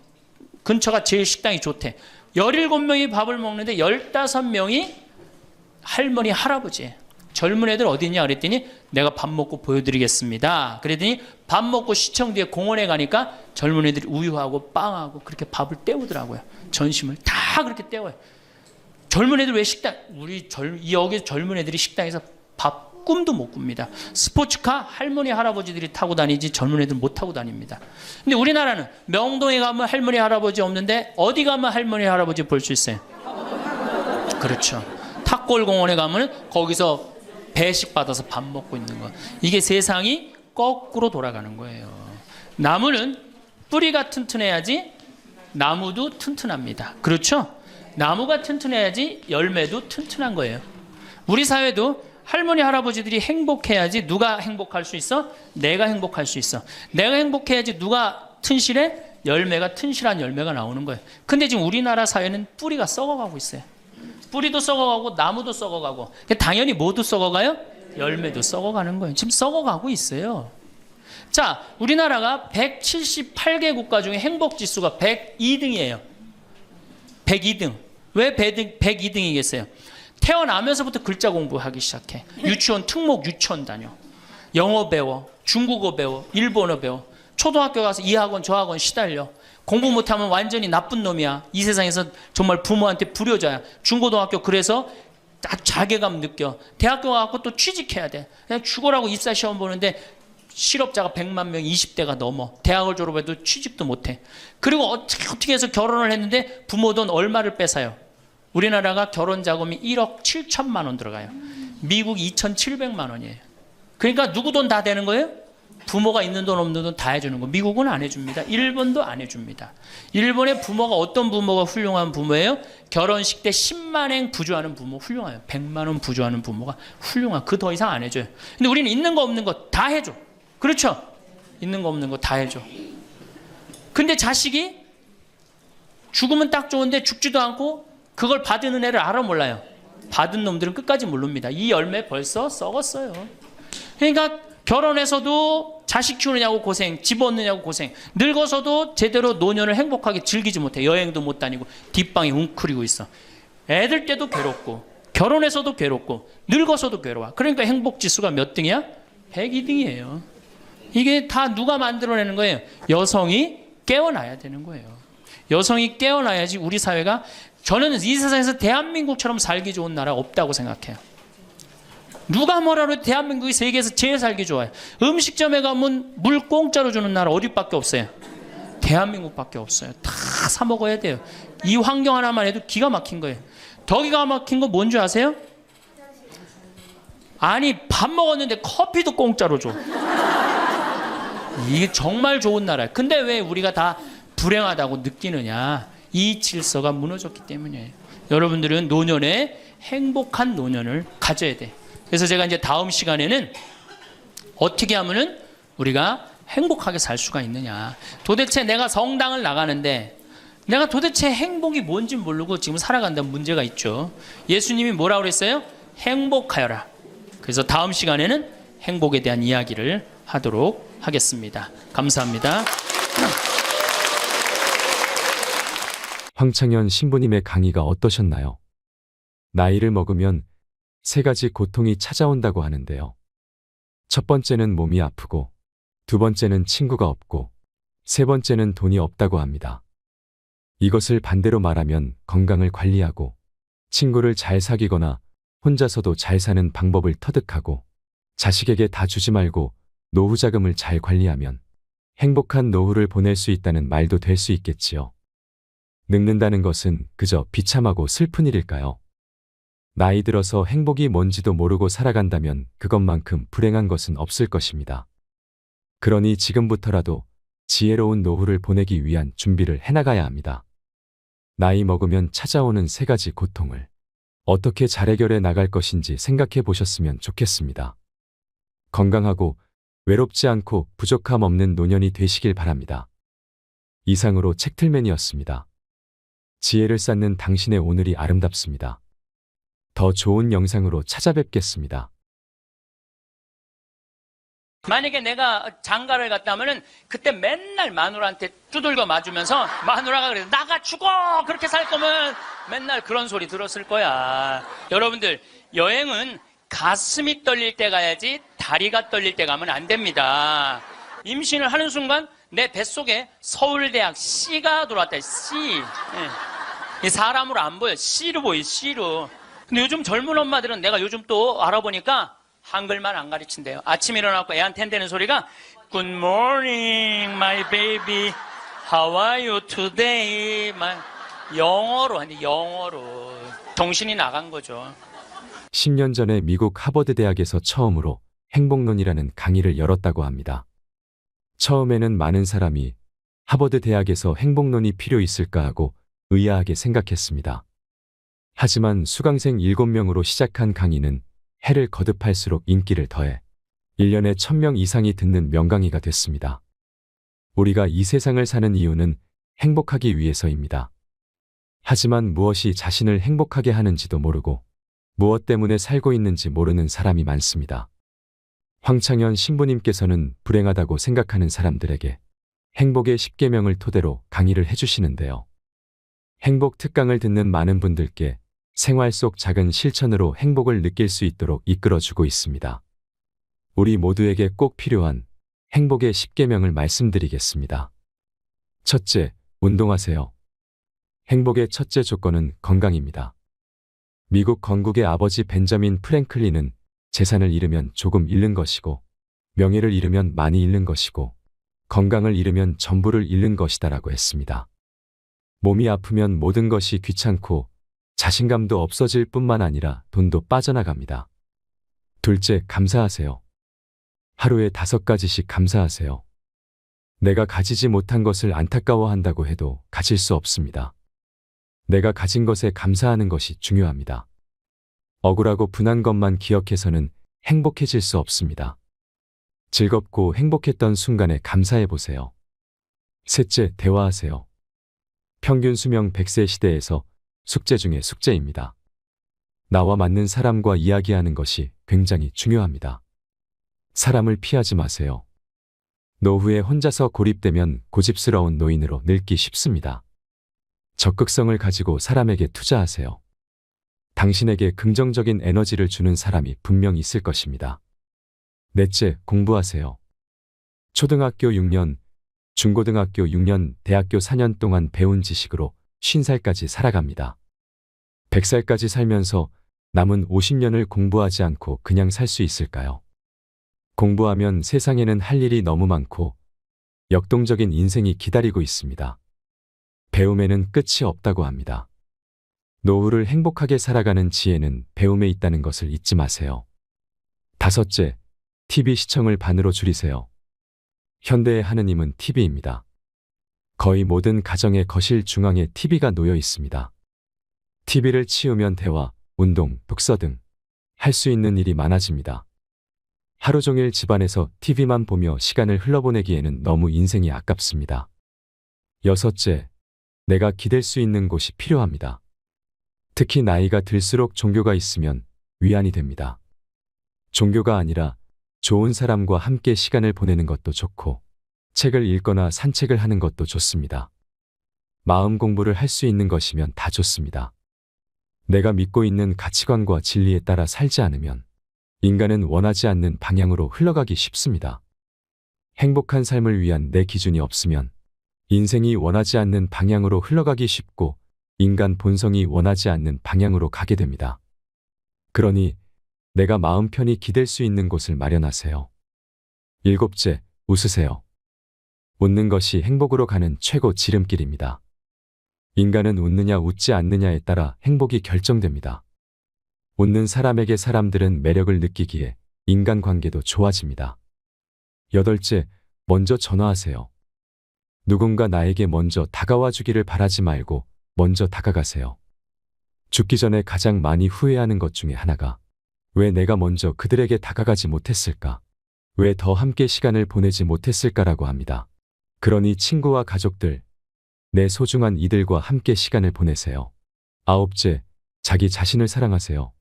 근처가 제일 식당이 좋대. 17명이 밥을 먹는데 15명이 할머니 할아버지예요. 젊은 애들 어디 있냐 그랬더니 내가 밥 먹고 보여드리겠습니다. 그랬더니 밥 먹고 시청 뒤에 공원에 가니까 젊은 애들이 우유하고 빵하고 그렇게 밥을 때우더라고요. 전심을 다 그렇게 때워요. 젊은 애들 왜 여기 젊은 애들이 식당에서 밥 꿈도 못 꿉니다. 스포츠카 할머니 할아버지들이 타고 다니지 젊은 애들 못 타고 다닙니다. 근데 우리나라는 명동에 가면 할머니 할아버지 없는데 어디 가면 할머니 할아버지 볼 수 있어요? 그렇죠. 탑골공원에 가면 거기서 배식 받아서 밥 먹고 있는 거. 이게 세상이 거꾸로 돌아가는 거예요. 나무는 뿌리가 튼튼해야지 나무도 튼튼합니다. 그렇죠? 나무가 튼튼해야지 열매도 튼튼한 거예요. 우리 사회도 할머니 할아버지들이 행복해야지 누가 행복할 수 있어? 내가 행복할 수 있어. 내가 행복해야지 누가 튼실해? 열매가 튼실한 열매가 나오는 거예요. 근데 지금 우리나라 사회는 뿌리가 썩어가고 있어요. 뿌리도 썩어가고 나무도 썩어가고 당연히 모두 썩어가요? 열매도 썩어가는 거예요. 지금 썩어가고 있어요. 자, 우리나라가 178개 국가 중에 행복지수가 102등이에요. 102등. 왜 102등이겠어요? 태어나면서부터 글자 공부하기 시작해. 유치원 특목 유치원 다녀. 영어 배워. 중국어 배워, 일본어 배워. 초등학교 가서 이 학원 저 학원 시달려. 공부 못하면 완전히 나쁜 놈이야. 이 세상에서 정말 부모한테 불효자야. 중고등학교 그래서 아주 자괴감 느껴. 대학교 가서 또 취직해야 돼. 그냥 죽어라고 입사 시험 보는데 실업자가 100만 명, 20대가 넘어. 대학을 졸업해도 취직도 못해. 그리고 어떻게 해서 결혼을 했는데 부모 돈 얼마를 뺏어요. 우리나라가 결혼 자금이 1억 7천만 원 들어가요. 미국 2,700만 원이에요. 그러니까 누구 돈 다 되는 거예요? 부모가 있는 돈 없는 돈 다 해주는 거. 미국은 안 해줍니다. 일본도 안 해줍니다. 일본의 부모가 어떤 부모가 훌륭한 부모예요? 결혼식 때 10만 엔 부조하는 부모 훌륭해요. 100만 원 부조하는 부모가 훌륭한. 그 더 이상 안 해줘요. 근데 우리는 있는 거 없는 거 다 해줘. 그렇죠? 있는 거 없는 거 다 해줘. 근데 자식이 죽으면 딱 좋은데 죽지도 않고 그걸 받은 은혜를 알아 몰라요. 받은 놈들은 끝까지 모릅니다. 이 열매 벌써 썩었어요. 그러니까 결혼해서도 자식 키우느냐고 고생, 집 얻느냐고 고생, 늙어서도 제대로 노년을 행복하게 즐기지 못해. 여행도 못 다니고 뒷방에 웅크리고 있어. 애들 때도 괴롭고 결혼해서도 괴롭고 늙어서도 괴로워. 그러니까 행복지수가 몇 등이야? 102등이에요. 이게 다 누가 만들어내는 거예요? 여성이 깨어나야 되는 거예요. 여성이 깨어나야지 우리 사회가, 저는 이 세상에서 대한민국처럼 살기 좋은 나라 없다고 생각해요. 누가 뭐라 해도 대한민국이 세계에서 제일 살기 좋아요. 음식점에 가면 물 공짜로 주는 나라 어디밖에 없어요? 대한민국밖에 없어요. 다 사 먹어야 돼요. 이 환경 하나만 해도 기가 막힌 거예요. 더 기가 막힌 거 뭔지 아세요? 아니 밥 먹었는데 커피도 공짜로 줘. 이게 정말 좋은 나라예요. 근데 왜 우리가 다 불행하다고 느끼느냐? 이 질서가 무너졌기 때문이에요. 여러분들은 노년에 행복한 노년을 가져야 돼. 그래서 제가 이제 다음 시간에는 어떻게 하면은 우리가 행복하게 살 수가 있느냐. 도대체 내가 성당을 나가는데 내가 도대체 행복이 뭔지 모르고 지금 살아간다는 문제가 있죠. 예수님이 뭐라고 그랬어요? 행복하여라. 그래서 다음 시간에는 행복에 대한 이야기를 하도록 하겠습니다. 감사합니다. 황창현 신부님의 강의가 어떠셨나요? 나이를 먹으면 3가지 고통이 찾아온다고 하는데요. 첫 번째는 몸이 아프고, 두 번째는 친구가 없고, 세 번째는 돈이 없다고 합니다. 이것을 반대로 말하면 건강을 관리하고, 친구를 잘 사귀거나 혼자서도 잘 사는 방법을 터득하고, 자식에게 다 주지 말고 노후 자금을 잘 관리하면 행복한 노후를 보낼 수 있다는 말도 될 수 있겠지요. 늙는다는 것은 그저 비참하고 슬픈 일일까요? 나이 들어서 행복이 뭔지도 모르고 살아간다면 그것만큼 불행한 것은 없을 것입니다. 그러니 지금부터라도 지혜로운 노후를 보내기 위한 준비를 해나가야 합니다. 나이 먹으면 찾아오는 3가지 고통을 어떻게 잘 해결해 나갈 것인지 생각해 보셨으면 좋겠습니다. 건강하고 외롭지 않고 부족함 없는 노년이 되시길 바랍니다. 이상으로 책틀맨이었습니다. 지혜를 쌓는 당신의 오늘이 아름답습니다. 더 좋은 영상으로 찾아뵙겠습니다. 만약에 내가 장가를 갔다 하면은 그때 맨날 마누라한테 두들겨 맞으면서 마누라가 그래서 나가 죽어! 그렇게 살 거면 맨날 그런 소리 들었을 거야. 여러분들, 여행은 가슴이 떨릴 때 가야지 다리가 떨릴 때 가면 안 됩니다. 임신을 하는 순간 내 뱃속에 서울대학 C가 들어왔다. C. 이 사람으로 안 보여. C로 보여. C로. 근데 요즘 젊은 엄마들은 내가 요즘 또 알아보니까 한글만 안 가르친대요. 아침에 일어나고 애한테 한다는 소리가 Good morning, my baby. How are you today? 영어로 하는데 영어로. 정신이 나간 거죠. 10년 전에 미국 하버드 대학에서 처음으로 행복론이라는 강의를 열었다고 합니다. 처음에는 많은 사람이 하버드 대학에서 행복론이 필요 있을까 하고 의아하게 생각했습니다. 하지만 수강생 7명으로 시작한 강의는 해를 거듭할수록 인기를 더해 1년에 1000명 이상이 듣는 명강의가 됐습니다. 우리가 이 세상을 사는 이유는 행복하기 위해서입니다. 하지만 무엇이 자신을 행복하게 하는지도 모르고 무엇 때문에 살고 있는지 모르는 사람이 많습니다. 황창현 신부님께서는 불행하다고 생각하는 사람들에게 행복의 10계명을 토대로 강의를 해주시는데요. 행복 특강을 듣는 많은 분들께 생활 속 작은 실천으로 행복을 느낄 수 있도록 이끌어주고 있습니다. 우리 모두에게 꼭 필요한 행복의 10계명을 말씀드리겠습니다. 첫째, 운동하세요. 행복의 첫째 조건은 건강입니다. 미국 건국의 아버지 벤저민 프랭클린은 재산을 잃으면 조금 잃는 것이고, 명예를 잃으면 많이 잃는 것이고, 건강을 잃으면 전부를 잃는 것이다라고 했습니다. 몸이 아프면 모든 것이 귀찮고 자신감도 없어질 뿐만 아니라 돈도 빠져나갑니다. 둘째, 감사하세요. 하루에 5가지씩 감사하세요. 내가 가지지 못한 것을 안타까워한다고 해도 가질 수 없습니다. 내가 가진 것에 감사하는 것이 중요합니다. 억울하고 분한 것만 기억해서는 행복해질 수 없습니다. 즐겁고 행복했던 순간에 감사해 보세요. 셋째, 대화하세요. 평균 수명 100세 시대에서 숙제 중에 숙제입니다. 나와 맞는 사람과 이야기하는 것이 굉장히 중요합니다. 사람을 피하지 마세요. 노후에 혼자서 고립되면 고집스러운 노인으로 늙기 쉽습니다. 적극성을 가지고 사람에게 투자하세요. 당신에게 긍정적인 에너지를 주는 사람이 분명 있을 것입니다. 넷째, 공부하세요. 초등학교 6년, 중고등학교 6년, 대학교 4년 동안 배운 지식으로 50살까지 살아갑니다. 100살까지 살면서 남은 50년을 공부하지 않고 그냥 살 수 있을까요? 공부하면 세상에는 할 일이 너무 많고 역동적인 인생이 기다리고 있습니다. 배움에는 끝이 없다고 합니다. 노후를 행복하게 살아가는 지혜는 배움에 있다는 것을 잊지 마세요. 다섯째, TV 시청을 반으로 줄이세요. 현대의 하느님은 TV입니다. 거의 모든 가정의 거실 중앙에 TV가 놓여 있습니다. TV를 치우면 대화, 운동, 독서 등 할 수 있는 일이 많아집니다. 하루 종일 집안에서 TV만 보며 시간을 흘러보내기에는 너무 인생이 아깝습니다. 여섯째, 내가 기댈 수 있는 곳이 필요합니다. 특히 나이가 들수록 종교가 있으면 위안이 됩니다. 종교가 아니라 좋은 사람과 함께 시간을 보내는 것도 좋고, 책을 읽거나 산책을 하는 것도 좋습니다. 마음 공부를 할 수 있는 것이면 다 좋습니다. 내가 믿고 있는 가치관과 진리에 따라 살지 않으면 인간은 원하지 않는 방향으로 흘러가기 쉽습니다. 행복한 삶을 위한 내 기준이 없으면 인생이 원하지 않는 방향으로 흘러가기 쉽고 인간 본성이 원하지 않는 방향으로 가게 됩니다. 그러니 내가 마음 편히 기댈 수 있는 곳을 마련하세요. 일곱째, 웃으세요. 웃는 것이 행복으로 가는 최고 지름길입니다. 인간은 웃느냐 웃지 않느냐에 따라 행복이 결정됩니다. 웃는 사람에게 사람들은 매력을 느끼기에 인간관계도 좋아집니다. 여덟째, 먼저 전화하세요. 누군가 나에게 먼저 다가와 주기를 바라지 말고 먼저 다가가세요. 죽기 전에 가장 많이 후회하는 것 중에 하나가 왜 내가 먼저 그들에게 다가가지 못했을까? 왜 더 함께 시간을 보내지 못했을까라고 합니다. 그러니 친구와 가족들, 내 소중한 이들과 함께 시간을 보내세요. 아홉째, 자기 자신을 사랑하세요.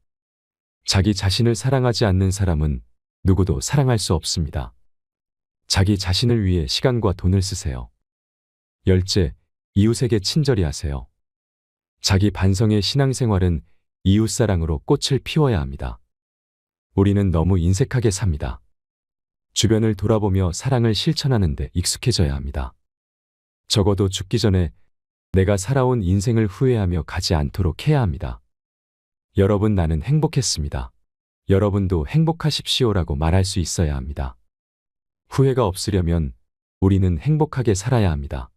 자기 자신을 사랑하지 않는 사람은 누구도 사랑할 수 없습니다. 자기 자신을 위해 시간과 돈을 쓰세요. 열째, 이웃에게 친절히 하세요. 자기 반성의 신앙생활은 이웃사랑으로 꽃을 피워야 합니다. 우리는 너무 인색하게 삽니다. 주변을 돌아보며 사랑을 실천하는 데 익숙해져야 합니다. 적어도 죽기 전에 내가 살아온 인생을 후회하며 가지 않도록 해야 합니다. 여러분, 나는 행복했습니다. 여러분도 행복하십시오라고 말할 수 있어야 합니다. 후회가 없으려면 우리는 행복하게 살아야 합니다.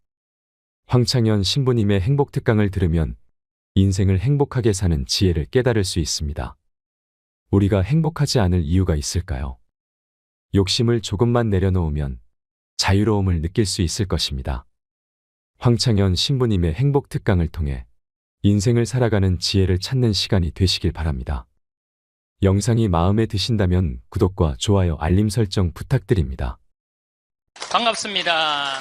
황창현 신부님의 행복특강을 들으면 인생을 행복하게 사는 지혜를 깨달을 수 있습니다. 우리가 행복하지 않을 이유가 있을까요? 욕심을 조금만 내려놓으면 자유로움을 느낄 수 있을 것입니다. 황창현 신부님의 행복특강을 통해 인생을 살아가는 지혜를 찾는 시간이 되시길 바랍니다. 영상이 마음에 드신다면 구독과 좋아요, 알림 설정 부탁드립니다. 반갑습니다.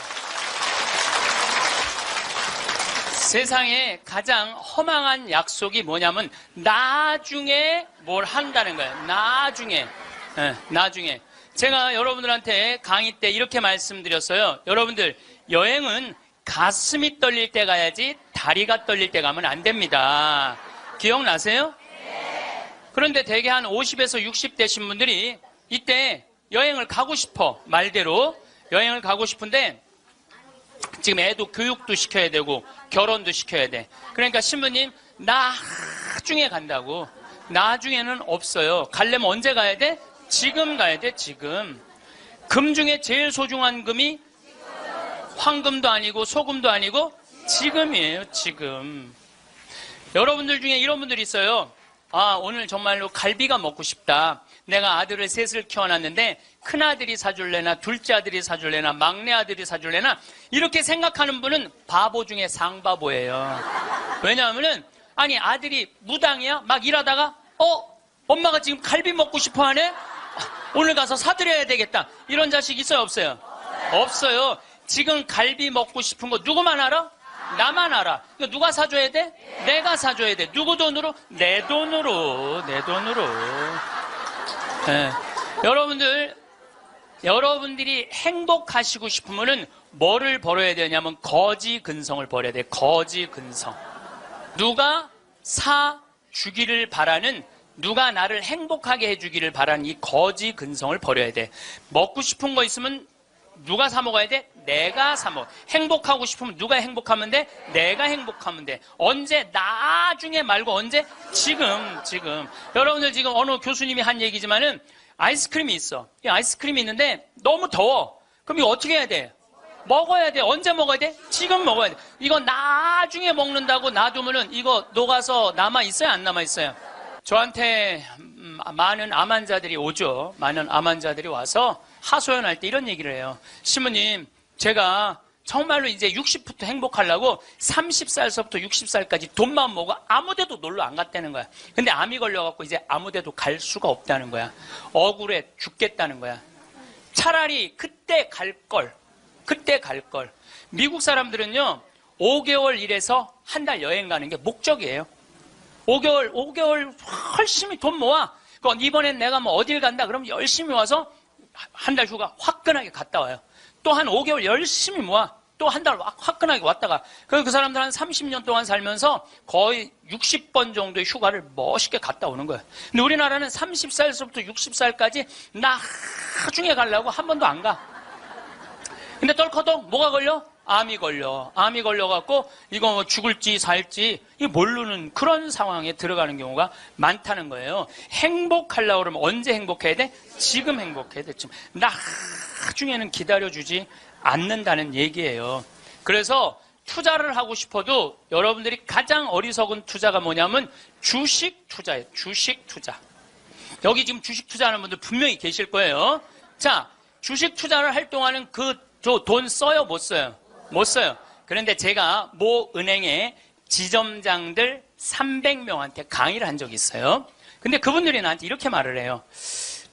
세상에 가장 허망한 약속이 뭐냐면 나중에 뭘 한다는 거예요. 나중에. 나중에. 제가 여러분들한테 강의 때 이렇게 말씀드렸어요. 여러분들, 여행은 가슴이 떨릴 때 가야지 다리가 떨릴 때 가면 안 됩니다. 기억나세요? 그런데 대개 한 50에서 60 되신 분들이 이때 여행을 가고 싶어, 말대로. 여행을 가고 싶은데 지금 애도 교육도 시켜야 되고 결혼도 시켜야 돼. 그러니까 신부님 나중에 간다고. 나중에는 없어요. 가려면 언제 가야 돼? 지금 가야 돼. 지금. 금 중에 제일 소중한 금이 황금도 아니고 소금도 아니고 지금이에요. 지금. 여러분들 중에 이런 분들이 있어요. 아, 오늘 정말로 갈비가 먹고 싶다. 내가 아들을 셋을 키워놨는데 큰아들이 사줄래나 둘째 아들이 사줄래나 막내 아들이 사줄래나 이렇게 생각하는 분은 바보 중에 상바보예요. 왜냐하면은 아니 아들이 무당이야? 막 일하다가 엄마가 지금 갈비 먹고 싶어 하네? 오늘 가서 사드려야 되겠다. 이런 자식 있어요? 없어요? 없어요. 지금 갈비 먹고 싶은 거 누구만 알아? 나만 알아. 이거 누가 사줘야 돼? 내가 사줘야 돼. 누구 돈으로? 내 돈으로. 내 돈으로. 네. 여러분들이 행복하시고 싶으면은 뭐를 버려야 되냐면 거지 근성을 버려야 돼. 거지 근성. 누가 사주기를 바라는, 누가 나를 행복하게 해주기를 바라는 이 거지 근성을 버려야 돼. 먹고 싶은 거 있으면 누가 사 먹어야 돼? 내가 사 먹어. 행복하고 싶으면 누가 행복하면 돼? 내가 행복하면 돼. 언제? 나중에 말고 언제? 지금. 여러분들 지금 어느 교수님이 한 얘기지만은 아이스크림이 있어. 이 아이스크림이 있는데 너무 더워. 그럼 이거 어떻게 해야 돼? 먹어야 돼. 언제 먹어야 돼? 지금 먹어야 돼. 이거 나중에 먹는다고 놔두면은 이거 녹아서 남아있어요? 안 남아있어요? 저한테 많은 암 환자들이 오죠. 많은 암 환자들이 와서 하소연할 때 이런 얘기를 해요. 신부님, 제가 정말로 이제 60부터 행복하려고 30살서부터 60살까지 돈만 모으고 아무데도 놀러 안 갔다는 거야. 근데 암이 걸려갖고 이제 아무데도 갈 수가 없다는 거야. 억울해 죽겠다는 거야. 차라리 그때 갈 걸. 미국 사람들은요 5개월 일해서 한 달 여행 가는 게 목적이에요. 5개월 열심히 돈 모아. 그건 이번엔 내가 뭐 어딜 간다 그러면 열심히 와서 한 달 휴가 화끈하게 갔다 와요. 또 한 5개월 열심히 모아. 또 한 달 화끈하게 왔다가. 그 사람들 한 30년 동안 살면서 거의 60번 정도의 휴가를 멋있게 갔다 오는 거예요. 근데 우리나라는 30살부터 60살까지 나중에 가려고 한 번도 안 가. 근데 떨커덕 뭐가 걸려? 암이 걸려갖고 이거 뭐 죽을지 살지 이거 모르는 그런 상황에 들어가는 경우가 많다는 거예요. 행복하려고 그러면 언제 행복해야 돼? 지금 행복해야 돼. 지금. 나중에는 기다려주지 않는다는 얘기예요. 그래서 투자를 하고 싶어도 여러분들이 가장 어리석은 투자가 뭐냐면 주식 투자예요. 주식 투자. 여기 지금 주식 투자하는 분들 분명히 계실 거예요. 자, 주식 투자를 할 동안은 저 돈 써요? 못 써요? 못 써요. 그런데 제가 모 은행의 지점장들 300명한테 강의를 한 적이 있어요. 근데 그분들이 나한테 이렇게 말을 해요.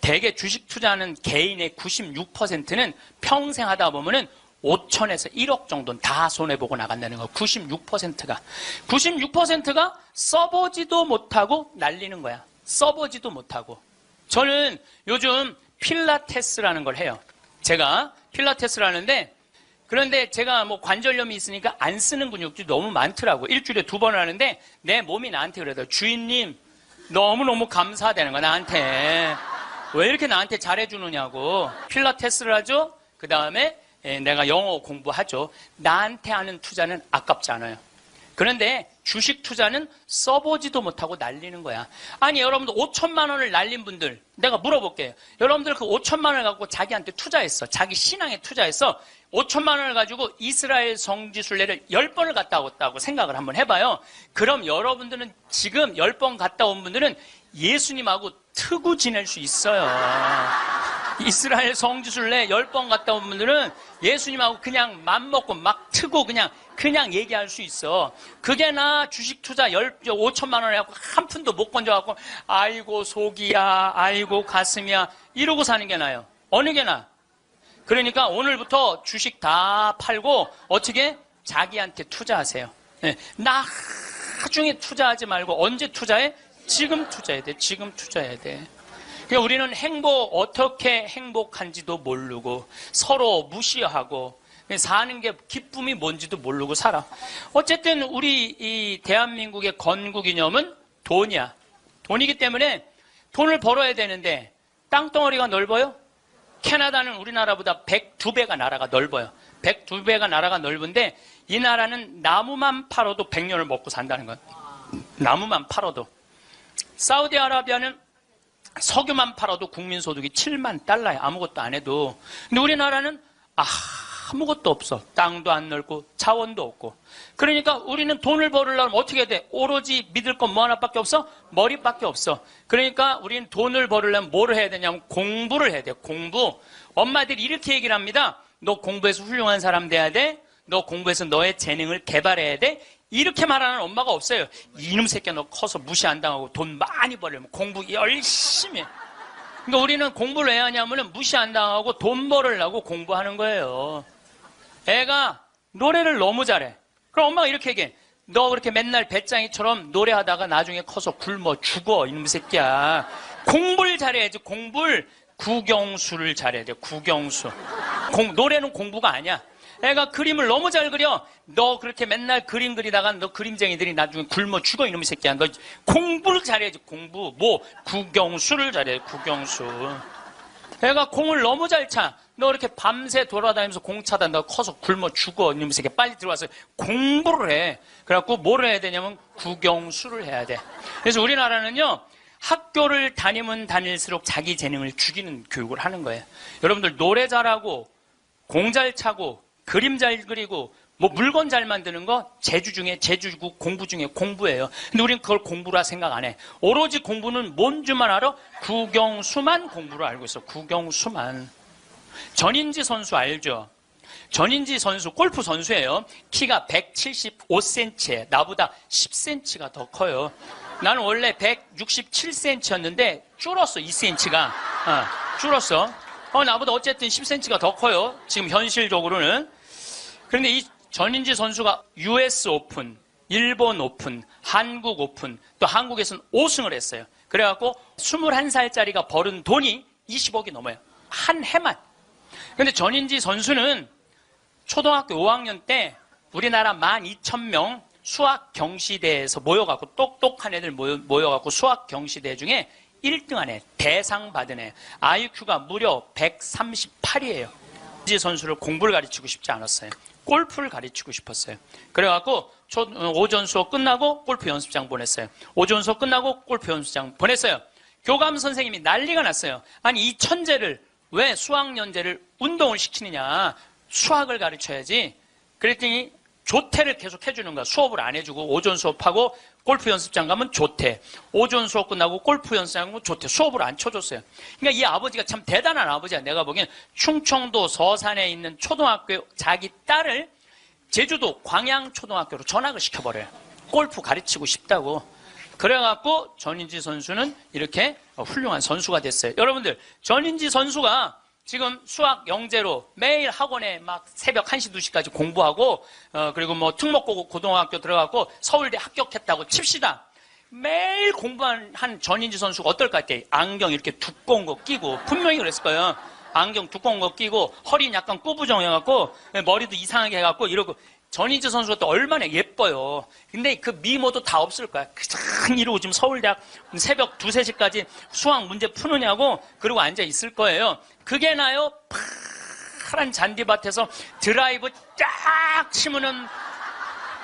대개 주식 투자하는 개인의 96%는 평생 하다 보면은 5천에서 1억 정도는 다 손해보고 나간다는 거. 96%가 써보지도 못하고 날리는 거야. 써보지도 못하고. 저는 요즘 필라테스라는 걸 해요. 제가 필라테스를 하는데 그런데 제가 뭐 관절염이 있으니까 안 쓰는 근육들이 너무 많더라고. 일주일에 2번 하는데 내 몸이 나한테 그러더라고. 주인님 너무너무 감사하다는 거야. 나한테. 왜 이렇게 나한테 잘해주느냐고. 필라테스를 하죠. 그 다음에 내가 영어 공부하죠. 나한테 하는 투자는 아깝지 않아요. 그런데 주식 투자는 써보지도 못하고 날리는 거야. 아니 여러분들 5천만 원을 날린 분들 내가 물어볼게요. 여러분들 그 5천만 원을 갖고 자기한테 투자했어. 자기 신앙에 투자해서 5천만 원을 가지고 이스라엘 성지순례를 10번을 갔다 왔다고 생각을 한번 해봐요. 그럼 여러분들은 지금 10번 갔다 온 분들은 예수님하고 트고 지낼 수 있어요. 이스라엘 성지순례 10번 갔다 온 분들은 예수님하고 그냥 맘먹고 막 트고 그냥 얘기할 수 있어. 그게 나 주식 투자 5천만 원을 해갖고 한 푼도 못 건져갖고 아이고 속이야 아이고 가슴이야 이러고 사는 게 나아요. 어느 게 나아? 그러니까 오늘부터 주식 다 팔고 어떻게? 자기한테 투자하세요. 네. 나중에 투자하지 말고 언제 투자해? 지금 투자해야 돼. 지금 투자해야 돼. 그러니까 우리는 어떻게 행복한지도 모르고 서로 무시하고 사는 게 기쁨이 뭔지도 모르고 살아. 어쨌든 우리 이 대한민국의 건국이념은 돈이야. 돈이기 때문에 돈을 벌어야 되는데 땅덩어리가 넓어요? 캐나다는 우리나라보다 102배가 나라가 넓어요. 102배가 나라가 넓은데 이 나라는 나무만 팔아도 100년을 먹고 산다는 거예요. 나무만 팔아도. 사우디아라비아는 석유만 팔아도 국민소득이 7만 달러에 아무것도 안 해도. 근데 우리나라는 아무것도 없어. 땅도 안 넓고 자원도 없고. 그러니까 우리는 돈을 벌으려면 어떻게 해야 돼? 오로지 믿을 건 뭐 하나밖에 없어? 머리밖에 없어. 그러니까 우리는 돈을 벌으려면 뭐를 해야 되냐면 공부를 해야 돼. 공부. 엄마들이 이렇게 얘기를 합니다. 너 공부해서 훌륭한 사람 돼야 돼. 너 공부해서 너의 재능을 개발해야 돼. 이렇게 말하는 엄마가 없어요. 이놈 새끼야 너 커서 무시 안 당하고 돈 많이 벌려면 공부 열심히 해. 그러니까 우리는 공부를 왜 하냐면 무시 안 당하고 돈 벌으려고 공부하는 거예요. 애가 노래를 너무 잘해. 그럼 엄마가 이렇게 얘기해. 너 그렇게 맨날 배짱이처럼 노래하다가 나중에 커서 굶어 죽어 이놈 새끼야. 공부를 잘해야지. 공부를. 국영수를 잘해야 돼. 국영수. 노래는 공부가 아니야. 애가 그림을 너무 잘 그려. 너 그렇게 맨날 그림 그리다가 너 그림쟁이들이 나중에 굶어 죽어 이놈의 새끼야. 너 공부를 잘해야지. 공부. 국영수를 잘해. 국영수. 애가 공을 너무 잘 차. 너 이렇게 밤새 돌아다니면서 공 차다. 너 커서 굶어 죽어 이놈의 새끼야. 빨리 들어와서 공부를 해. 그래갖고 뭐를 해야 되냐면 국영수를 해야 돼. 그래서 우리나라는요. 학교를 다니면 다닐수록 자기 재능을 죽이는 교육을 하는 거예요. 여러분들 노래 잘하고 공 잘 차고 그림 잘 그리고 물건 잘 만드는 거 제주고 공부 중에 공부예요. 근데 우리는 그걸 공부라 생각 안 해. 오로지 공부는 뭔 줄만 알아? 국영수만 공부를 알고 있어. 국영수만. 전인지 선수 알죠? 전인지 선수 골프 선수예요. 키가 175cm에 나보다 10cm가 더 커요. 나는 원래 167cm였는데 줄었어. 2cm가. 줄었어. 나보다 어쨌든 10cm가 더 커요. 지금 현실적으로는. 그런데 이 전인지 선수가 US 오픈, 일본 오픈, 한국 오픈, 또 한국에서는 5승을 했어요. 그래갖고 21살짜리가 벌은 돈이 20억이 넘어요. 한 해만. 그런데 전인지 선수는 초등학교 5학년 때 우리나라 12,000명 수학 경시대에서 모여갖고 똑똑한 애들 모여갖고 수학 경시대 중에 1등한 애, 대상 받은 애. IQ가 무려 138이에요. 이 선수를 공부를 가르치고 싶지 않았어요. 골프를 가르치고 싶었어요. 그래갖고 오전 수업 끝나고 골프 연습장 보냈어요. 오전 수업 끝나고 골프 연습장 보냈어요. 교감 선생님이 난리가 났어요. 아니 이 천재를 왜 수학연재를 운동을 시키느냐. 수학을 가르쳐야지. 그랬더니 조퇴를 계속 해주는 거야. 수업을 안 해주고 오전 수업하고 골프 연습장 가면 조퇴. 오전 수업 끝나고 골프 연습장 가면 조퇴. 수업을 안 쳐줬어요. 그러니까 이 아버지가 참 대단한 아버지야. 내가 보기엔 충청도 서산에 있는 초등학교 자기 딸을 제주도 광양초등학교로 전학을 시켜버려요. 골프 가르치고 싶다고. 그래갖고 전인지 선수는 이렇게 훌륭한 선수가 됐어요. 여러분들 전인지 선수가 지금 수학 영재로 매일 학원에 막 새벽 1시, 2시까지 공부하고 그리고 특목고 고등학교 들어가고 서울대 합격했다고 칩시다. 매일 공부한 전인지 선수가 어떨까 했대. 안경 이렇게 두꺼운 거 끼고 분명히 그랬을 거예요. 안경 두꺼운 거 끼고 허리는 약간 꾸부정해갖고 머리도 이상하게 해갖고 이러고. 전인지 선수가 또 얼마나 예뻐요. 근데 그 미모도 다 없을 거야. 그냥 이러고 지금 서울대학 새벽 2, 3시까지 수학 문제 푸느냐고 그러고 앉아 있을 거예요. 그게 나요. 파란 잔디밭에서 드라이브 쫙 치면은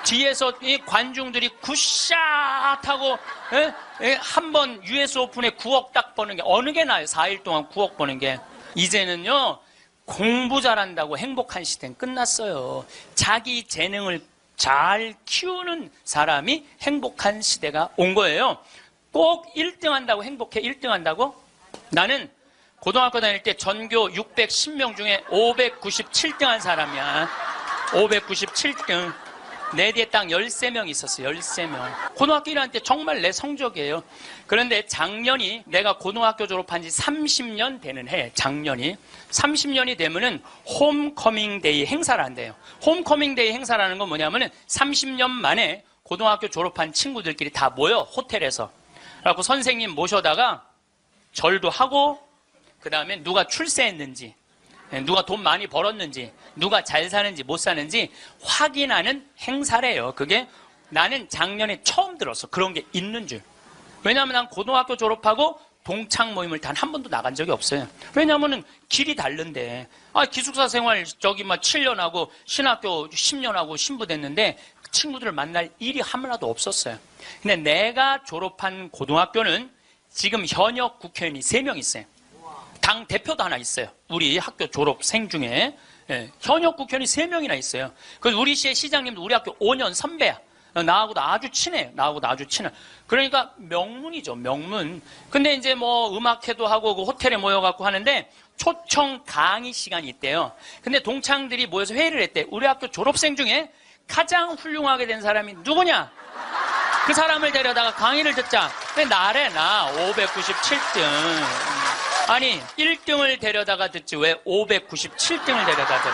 뒤에서 이 관중들이 굿샷 하고 한 번 US 오픈에 9억 딱 버는 게 어느 게 나요? 4일 동안 9억 버는 게. 이제는요. 공부 잘한다고 행복한 시대는 끝났어요. 자기 재능을 잘 키우는 사람이 행복한 시대가 온 거예요. 꼭 1등 한다고 행복해? 1등 한다고? 나는 고등학교 다닐 때 전교 610명 중에 597등 한 사람이야. 597등. 내 뒤에 딱 13명 있었어. 13명. 고등학교 1학년 때 정말 내 성적이에요. 그런데 작년이 내가 고등학교 졸업한 지 30년 되는 해. 작년이. 30년이 되면은 홈커밍 데이 행사를 한대요. 홈커밍 데이 행사라는 건 뭐냐면은 30년 만에 고등학교 졸업한 친구들끼리 다 모여. 호텔에서. 그래갖고 선생님 모셔다가 절도 하고 그 다음에 누가 출세했는지 누가 돈 많이 벌었는지 누가 잘 사는지 못 사는지 확인하는 행사래요. 그게 나는 작년에 처음 들었어. 그런 게 있는 줄. 왜냐하면 난 고등학교 졸업하고 동창 모임을 단 한 번도 나간 적이 없어요. 왜냐하면 길이 다른데. 기숙사 생활 저기 막 7년 하고 신학교 10년 하고 신부됐는데 친구들을 만날 일이 하나도 없었어요. 근데 내가 졸업한 고등학교는 지금 현역 국회의원이 3명 있어요. 당 대표도 하나 있어요. 우리 학교 졸업생 중에. 현역 국회의원이 3명이나 있어요. 그래서 우리 시의 시장님도 우리 학교 5년 선배야. 나하고도 아주 친해. 나하고도 아주 친해. 그러니까 명문이죠, 명문. 근데 이제 뭐 음악회도 하고 그 호텔에 모여갖고 하는데 초청 강의 시간이 있대요. 근데 동창들이 모여서 회의를 했대. 우리 학교 졸업생 중에 가장 훌륭하게 된 사람이 누구냐? 그 사람을 데려다가 강의를 듣자. 근데 나래, 나 597등. 아니 1등을 데려다가 듣지 왜 597등을 데려다 들어.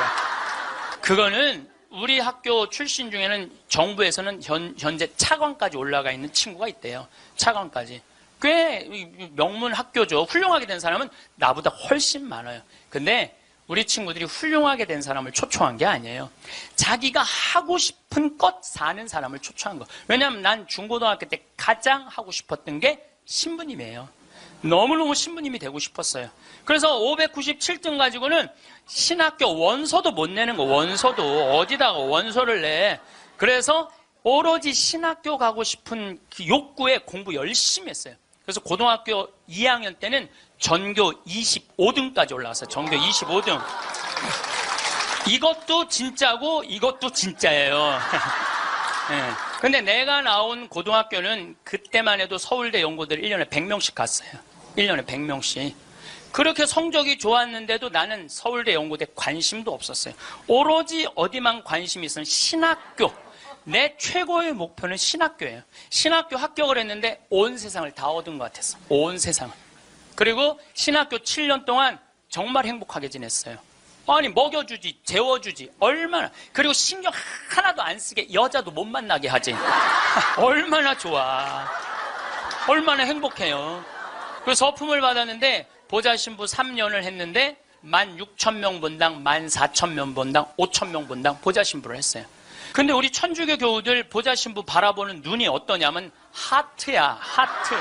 그거는 우리 학교 출신 중에는 정부에서는 현재 차관까지 올라가 있는 친구가 있대요. 차관까지. 꽤 명문 학교죠. 훌륭하게 된 사람은 나보다 훨씬 많아요. 근데 우리 친구들이 훌륭하게 된 사람을 초청한 게 아니에요. 자기가 하고 싶은 것 사는 사람을 초청한 거. 왜냐하면 난 중고등학교 때 가장 하고 싶었던 게 신부님이에요. 너무너무 신부님이 되고 싶었어요. 그래서 597등 가지고는 신학교 원서도 못 내는 거. 원서도 어디다가 원서를 내. 그래서 오로지 신학교 가고 싶은 그 욕구에 공부 열심히 했어요. 그래서 고등학교 2학년 때는 전교 25등까지 올라갔어요. 전교 25등. 이것도 진짜고 이것도 진짜예요. 네. 근데 내가 나온 고등학교는 그때만 해도 서울대 연고들 1년에 100명씩 갔어요. 1년에 100명씩. 그렇게 성적이 좋았는데도 나는 서울대 연고대 관심도 없었어요. 오로지 어디만 관심이 있으면 신학교. 내 최고의 목표는 신학교예요. 신학교 합격을 했는데 온 세상을 다 얻은 것 같았어. 온 세상을. 그리고 신학교 7년 동안 정말 행복하게 지냈어요. 아니 먹여주지, 재워주지, 얼마나. 그리고 신경 하나도 안 쓰게 여자도 못 만나게 하지. 얼마나 좋아. 얼마나 행복해요. 그래서 서품을 받았는데 보좌신부 3년을 했는데 16,000명 본당, 14,000명 본당, 5,000명 본당 보좌신부를 했어요. 근데 우리 천주교 교우들 보좌신부 바라보는 눈이 어떠냐면 하트야, 하트.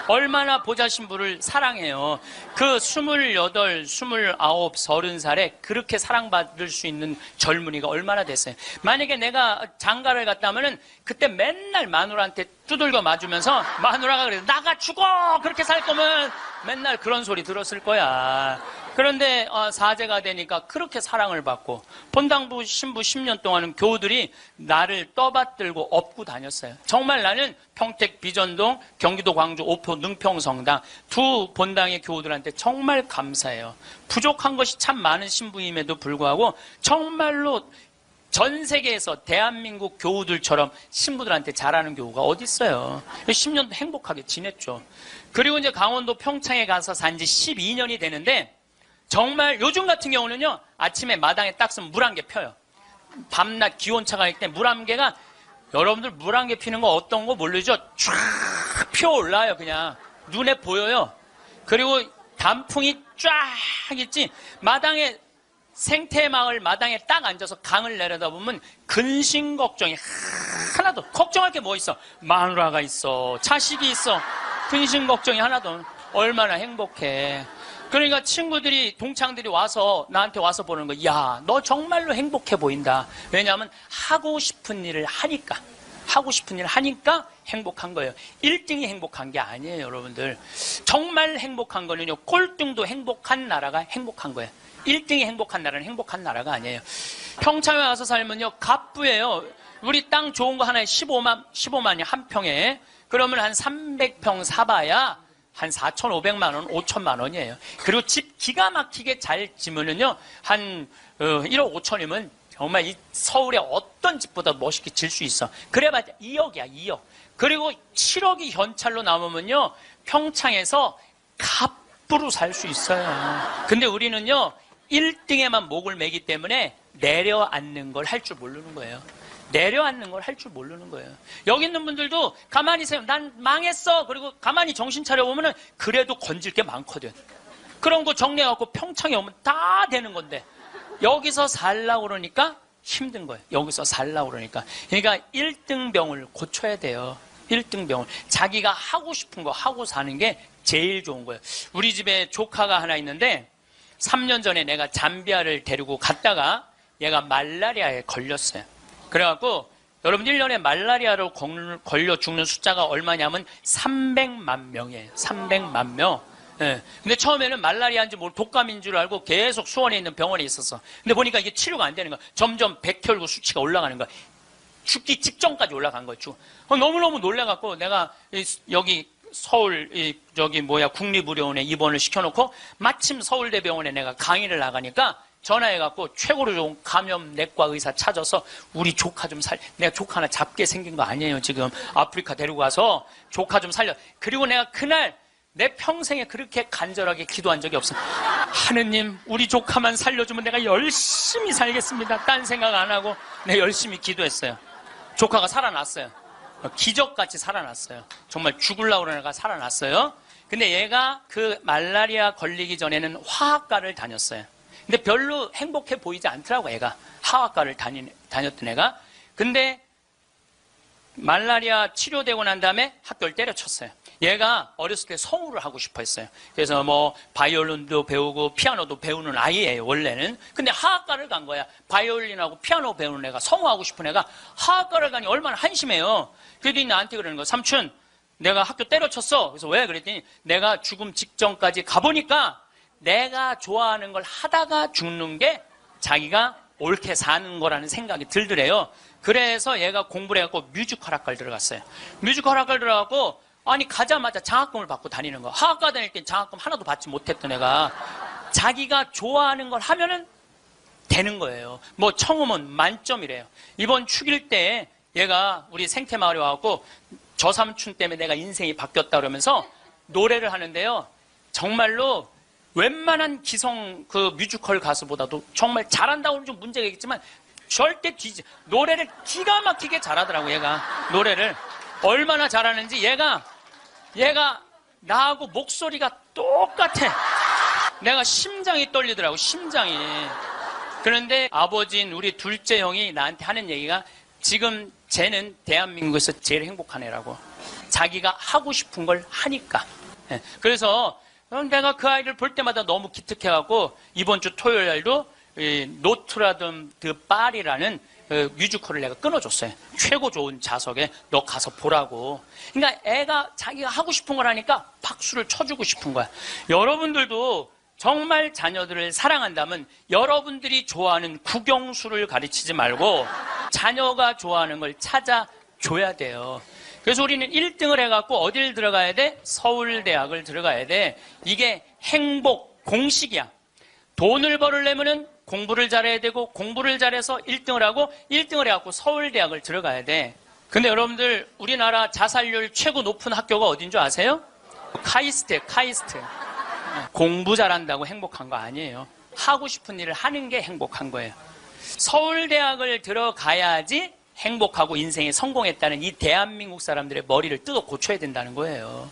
얼마나 보좌신부를 사랑해요. 그 28, 29, 30살에 그렇게 사랑받을 수 있는 젊은이가 얼마나 됐어요. 만약에 내가 장가를 갔다면은 그때 맨날 마누라한테 두들겨 맞으면서 마누라가 그래서 나가 죽어! 그렇게 살 거면 맨날 그런 소리 들었을 거야. 그런데 사제가 되니까 그렇게 사랑을 받고 본당부 신부 10년 동안은 교우들이 나를 떠받들고 업고 다녔어요. 정말 나는 평택 비전동, 경기도 광주 오포 능평성당 두 본당의 교우들한테 정말 감사해요. 부족한 것이 참 많은 신부임에도 불구하고 정말로 전 세계에서 대한민국 교우들처럼 신부들한테 잘하는 교우가 어디 있어요. 10년도 행복하게 지냈죠. 그리고 이제 강원도 평창에 가서 산 지 12년이 되는데 정말 요즘 같은 경우는요, 아침에 마당에 딱 서면 물 한 개 펴요. 밤낮 기온차가 있을 때 물 한 개가, 여러분들 물 한 개 피는 거 어떤 거 모르죠? 쫙 피어올라요. 그냥 눈에 보여요. 그리고 단풍이 쫙 있지. 마당에, 생태마을 마당에 딱 앉아서 강을 내려다보면 근심 걱정이 하나도, 걱정할 게 뭐 있어? 마누라가 있어, 자식이 있어. 근심 걱정이 하나도. 얼마나 행복해. 그러니까 친구들이, 동창들이 와서 나한테 와서 보는 거, 야, 너 정말로 행복해 보인다. 왜냐하면 하고 싶은 일을 하니까. 하고 싶은 일을 하니까 행복한 거예요. 1등이 행복한 게 아니에요, 여러분들. 정말 행복한 거는요, 꼴등도 행복한 나라가 행복한 거예요. 1등이 행복한 나라는 행복한 나라가 아니에요. 평창에 와서 살면요, 갑부예요. 우리 땅 좋은 거 하나에 15만이 한 평에. 그러면 한 300평 사봐야 한 4,500만 원, 5천만 원이에요. 그리고 집 기가 막히게 잘 지면은요, 한 1억 5천이면 정말 이 서울의 어떤 집보다 멋있게 질 수 있어. 그래봤자 2억이야, 2억. 그리고 7억이 현찰로 남으면요, 평창에서 갑부로 살 수 있어요. 근데 우리는요, 1등에만 목을 매기 때문에 내려앉는 걸 할 줄 모르는 거예요. 내려앉는 걸 할 줄 모르는 거예요. 여기 있는 분들도 가만히 있어요. 난 망했어. 그리고 가만히 정신 차려보면 그래도 건질 게 많거든. 그런 거 정리해갖고 평창에 오면 다 되는 건데 여기서 살라고 그러니까 힘든 거예요. 여기서 살라고 그러니까. 그러니까 1등병을 고쳐야 돼요. 1등 병원. 자기가 하고 싶은 거 하고 사는 게 제일 좋은 거예요. 우리 집에 조카가 하나 있는데 3년 전에 내가 잠비아를 데리고 갔다가 얘가 말라리아에 걸렸어요. 그래갖고 여러분 1년에 말라리아로 걸려 죽는 숫자가 얼마냐면 300만 명이에요. 300만 명. 예. 근데 처음에는 말라리아인지 뭘 독감인 줄 알고 계속 수원에 있는 병원에 있었어. 근데 보니까 이게 치료가 안 되는 거야. 점점 백혈구 수치가 올라가는 거야. 죽기 직전까지 올라간 거죠. 너무너무 놀라갖고 내가 여기 서울 국립의료원에 입원을 시켜놓고 마침 서울대병원에 내가 강의를 나가니까 전화해갖고 최고로 좋은 감염내과 의사 찾아서 우리 조카 좀 내가 조카 하나 잡게 생긴 거 아니에요. 지금 아프리카 데리고 가서 조카 좀 살려. 그리고 내가 그날 내 평생에 그렇게 간절하게 기도한 적이 없어. 하느님, 우리 조카만 살려주면 내가 열심히 살겠습니다. 딴 생각 안 하고 내가 열심히 기도했어요. 조카가 살아났어요. 기적같이 살아났어요. 정말 죽으려고 그러는 애가 살아났어요. 근데 얘가 그 말라리아 걸리기 전에는 화학과를 다녔어요. 근데 별로 행복해 보이지 않더라고, 애가. 화학과를 다녔던 애가. 근데 말라리아 치료되고 난 다음에 학교를 때려쳤어요. 얘가 어렸을 때 성우를 하고 싶어 했어요. 그래서 뭐 바이올린도 배우고 피아노도 배우는 아이예요, 원래는. 근데 화학과를 간 거야. 바이올린하고 피아노 배우는 애가, 성우하고 싶은 애가 화학과를 가니 얼마나 한심해요. 그랬더니 나한테 그러는 거야. 삼촌, 내가 학교 때려쳤어. 그래서 왜? 그랬더니 내가 죽음 직전까지 가보니까 내가 좋아하는 걸 하다가 죽는 게 자기가 옳게 사는 거라는 생각이 들더래요. 그래서 얘가 공부를 해갖고 뮤지컬 학과를 들어갔어요. 뮤지컬 학과를 들어가고 아니 가자마자 장학금을 받고 다니는 거야. 화학과 다닐 때 장학금 하나도 받지 못했던 애가 자기가 좋아하는 걸 하면은 되는 거예요. 뭐 청음은 만점이래요. 이번 축일 때 얘가 우리 생태마을에 와갖고 저 삼촌 때문에 내가 인생이 바뀌었다 그러면서 노래를 하는데요. 정말로 웬만한 기성 그 뮤지컬 가수보다도 정말 잘한다고는 좀 문제가 있겠지만 절대 노래를 기가 막히게 잘하더라고. 얘가 노래를 얼마나 잘하는지 얘가 나하고 목소리가 똑같아. 내가 심장이 떨리더라고, 심장이. 그런데 아버지인 우리 둘째 형이 나한테 하는 얘기가 지금 쟤는 대한민국에서 제일 행복한 애라고. 자기가 하고 싶은 걸 하니까. 그래서 내가 그 아이를 볼 때마다 너무 기특해갖고 이번 주 토요일 날도 노트라담 드 파리라는 뮤지컬을 내가 끊어줬어요. 최고 좋은 좌석에 너 가서 보라고. 그러니까 애가 자기가 하고 싶은 걸 하니까 박수를 쳐주고 싶은 거야. 여러분들도 정말 자녀들을 사랑한다면 여러분들이 좋아하는 국영수를 가르치지 말고 자녀가 좋아하는 걸 찾아줘야 돼요. 그래서 우리는 1등을 해갖고 어딜 들어가야 돼? 서울대학을 들어가야 돼. 이게 행복 공식이야. 돈을 벌으려면은 공부를 잘해야 되고 공부를 잘해서 1등을 하고 1등을 해갖고 서울대학을 들어가야 돼. 근데 여러분들 우리나라 자살률 최고 높은 학교가 어딘 줄 아세요? 카이스트예요. 카이스트. 공부 잘한다고 행복한 거 아니에요. 하고 싶은 일을 하는 게 행복한 거예요. 서울대학을 들어가야지 행복하고 인생에 성공했다는 이 대한민국 사람들의 머리를 뜯어 고쳐야 된다는 거예요.